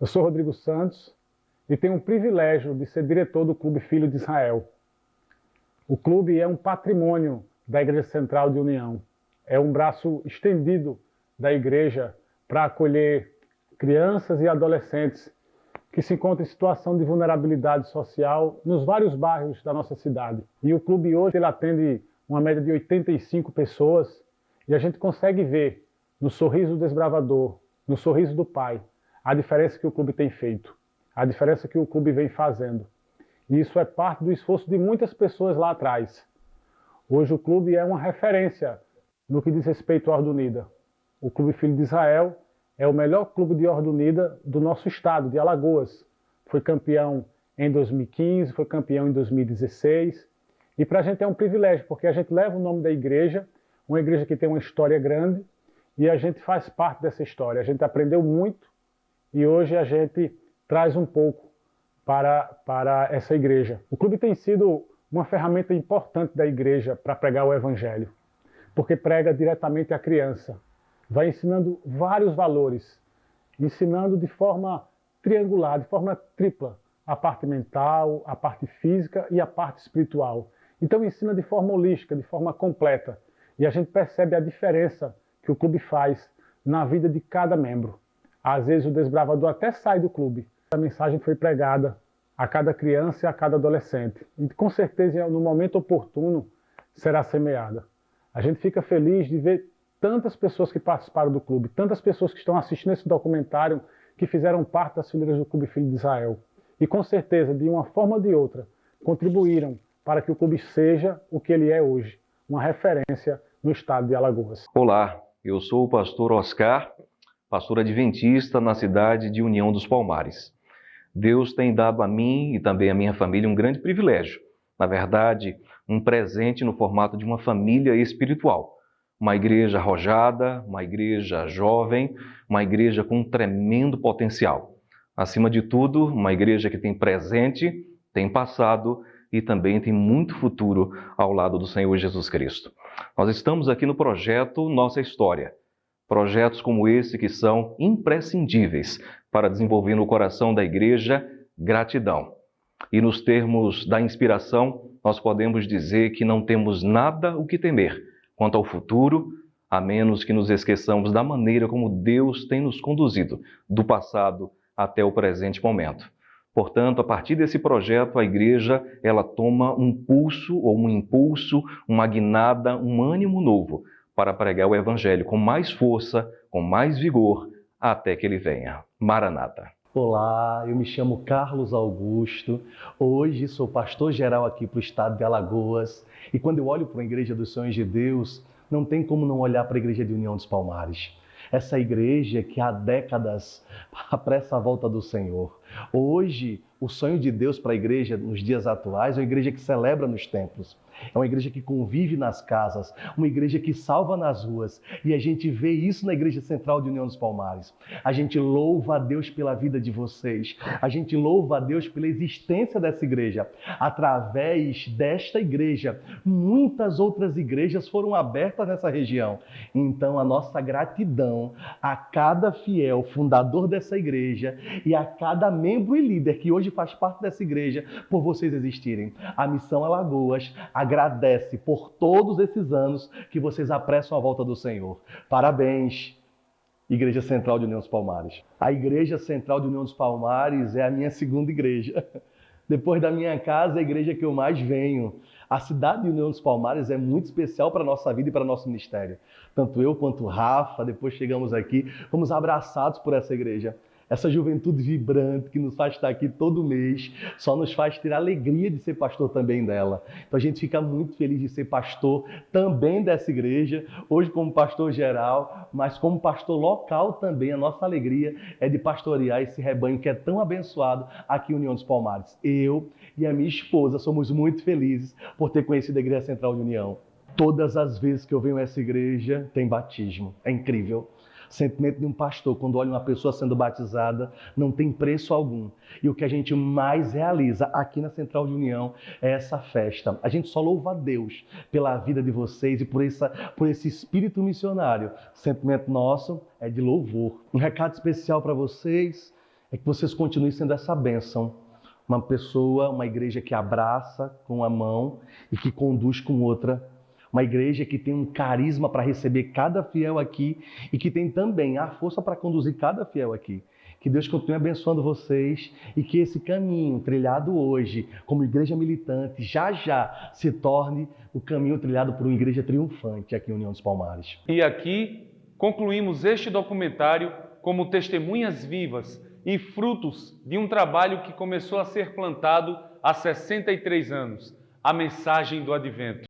Eu sou Rodrigo Santos e tenho o privilégio de ser diretor do Clube Filho de Israel. O clube é um patrimônio da Igreja Central de União. É um braço estendido da igreja para acolher crianças e adolescentes que se encontram em situação de vulnerabilidade social nos vários bairros da nossa cidade. E o clube hoje ele atende uma média de 85 pessoas, e a gente consegue ver no sorriso do desbravador, no sorriso do pai, a diferença que o clube tem feito, a diferença que o clube vem fazendo. E isso é parte do esforço de muitas pessoas lá atrás. Hoje o clube é uma referência no que diz respeito à Ordem Unida. O Clube Filho de Israel é o melhor clube de Ordem Unida do nosso estado, de Alagoas. Foi campeão em 2015, foi campeão em 2016. E para a gente é um privilégio, porque a gente leva o nome da igreja, uma igreja que tem uma história grande, e a gente faz parte dessa história. A gente aprendeu muito, e hoje a gente traz um pouco para essa igreja. O clube tem sido uma ferramenta importante da igreja para pregar o evangelho, porque prega diretamente à criança, vai ensinando vários valores, ensinando de forma triangular, de forma tripla, a parte mental, a parte física e a parte espiritual. Então ensina de forma holística, de forma completa, e a gente percebe a diferença que o clube faz na vida de cada membro. Às vezes o desbravador até sai do clube. A mensagem foi pregada a cada criança e a cada adolescente. E com certeza, no momento oportuno, será semeada. A gente fica feliz de ver tantas pessoas que participaram do clube, tantas pessoas que estão assistindo esse documentário, que fizeram parte das fileiras do Clube Filho de Israel. E com certeza, de uma forma ou de outra, contribuíram para que o clube seja o que ele é hoje, uma referência no estado de Alagoas. Olá, eu sou o pastor Oscar, pastor adventista na cidade de União dos Palmares. Deus tem dado a mim e também à minha família um grande privilégio. Na verdade, um presente no formato de uma família espiritual. Uma igreja arrojada, uma igreja jovem, uma igreja com um tremendo potencial. Acima de tudo, uma igreja que tem presente, tem passado e também tem muito futuro ao lado do Senhor Jesus Cristo. Nós estamos aqui no projeto Nossa História. Projetos como esse que são imprescindíveis para desenvolver no coração da igreja gratidão. E nos termos da inspiração, nós podemos dizer que não temos nada o que temer quanto ao futuro, a menos que nos esqueçamos da maneira como Deus tem nos conduzido, do passado até o presente momento. Portanto, a partir desse projeto, a igreja ela toma um pulso ou um impulso, uma guinada, um ânimo novo para pregar o Evangelho com mais força, com mais vigor, até que ele venha. Maranata. Olá, eu me chamo Carlos Augusto, hoje sou pastor geral aqui para o estado de Alagoas e quando eu olho para a Igreja dos Sonhos de Deus, não tem como não olhar para a Igreja de União dos Palmares. Essa igreja que há décadas apressa a volta do Senhor. Hoje, o sonho de Deus para a igreja nos dias atuais é uma igreja que celebra nos templos. É uma igreja que convive nas casas, uma igreja que salva nas ruas. E a gente vê isso na Igreja Central de União dos Palmares. A gente louva a Deus pela vida de vocês. A gente louva a Deus pela existência dessa igreja. Através desta igreja, muitas outras igrejas foram abertas nessa região. Então, a nossa gratidão a cada fiel fundador dessa igreja e a cada membro e líder que hoje faz parte dessa igreja por vocês existirem. A Missão Alagoas agradece por todos esses anos que vocês apressam a volta do Senhor. Parabéns, Igreja Central de União dos Palmares. A Igreja Central de União dos Palmares é a minha segunda igreja. Depois da minha casa, é a igreja que eu mais venho. A cidade de União dos Palmares é muito especial para a nossa vida e para o nosso ministério. Tanto eu quanto o Rafa, depois chegamos aqui, fomos abraçados por essa igreja. Essa juventude vibrante que nos faz estar aqui todo mês, só nos faz ter a alegria de ser pastor também dela. Então a gente fica muito feliz de ser pastor também dessa igreja, hoje como pastor geral, mas como pastor local também. A nossa alegria é de pastorear esse rebanho que é tão abençoado aqui em União dos Palmares. Eu e a minha esposa somos muito felizes por ter conhecido a Igreja Central de União. Todas as vezes que eu venho a essa igreja, tem batismo. É incrível. O sentimento de um pastor, quando olha uma pessoa sendo batizada, não tem preço algum. E o que a gente mais realiza aqui na Central de União é essa festa. A gente só louva a Deus pela vida de vocês e por esse espírito missionário. O sentimento nosso é de louvor. Um recado especial para vocês é que vocês continuem sendo essa bênção. Uma pessoa, uma igreja que abraça com uma mão e que conduz com outra. Uma igreja que tem um carisma para receber cada fiel aqui e que tem também a força para conduzir cada fiel aqui. Que Deus continue abençoando vocês e que esse caminho trilhado hoje como igreja militante já se torne o caminho trilhado por uma igreja triunfante aqui em União dos Palmares. E aqui concluímos este documentário como testemunhas vivas e frutos de um trabalho que começou a ser plantado há 63 anos, a mensagem do Advento.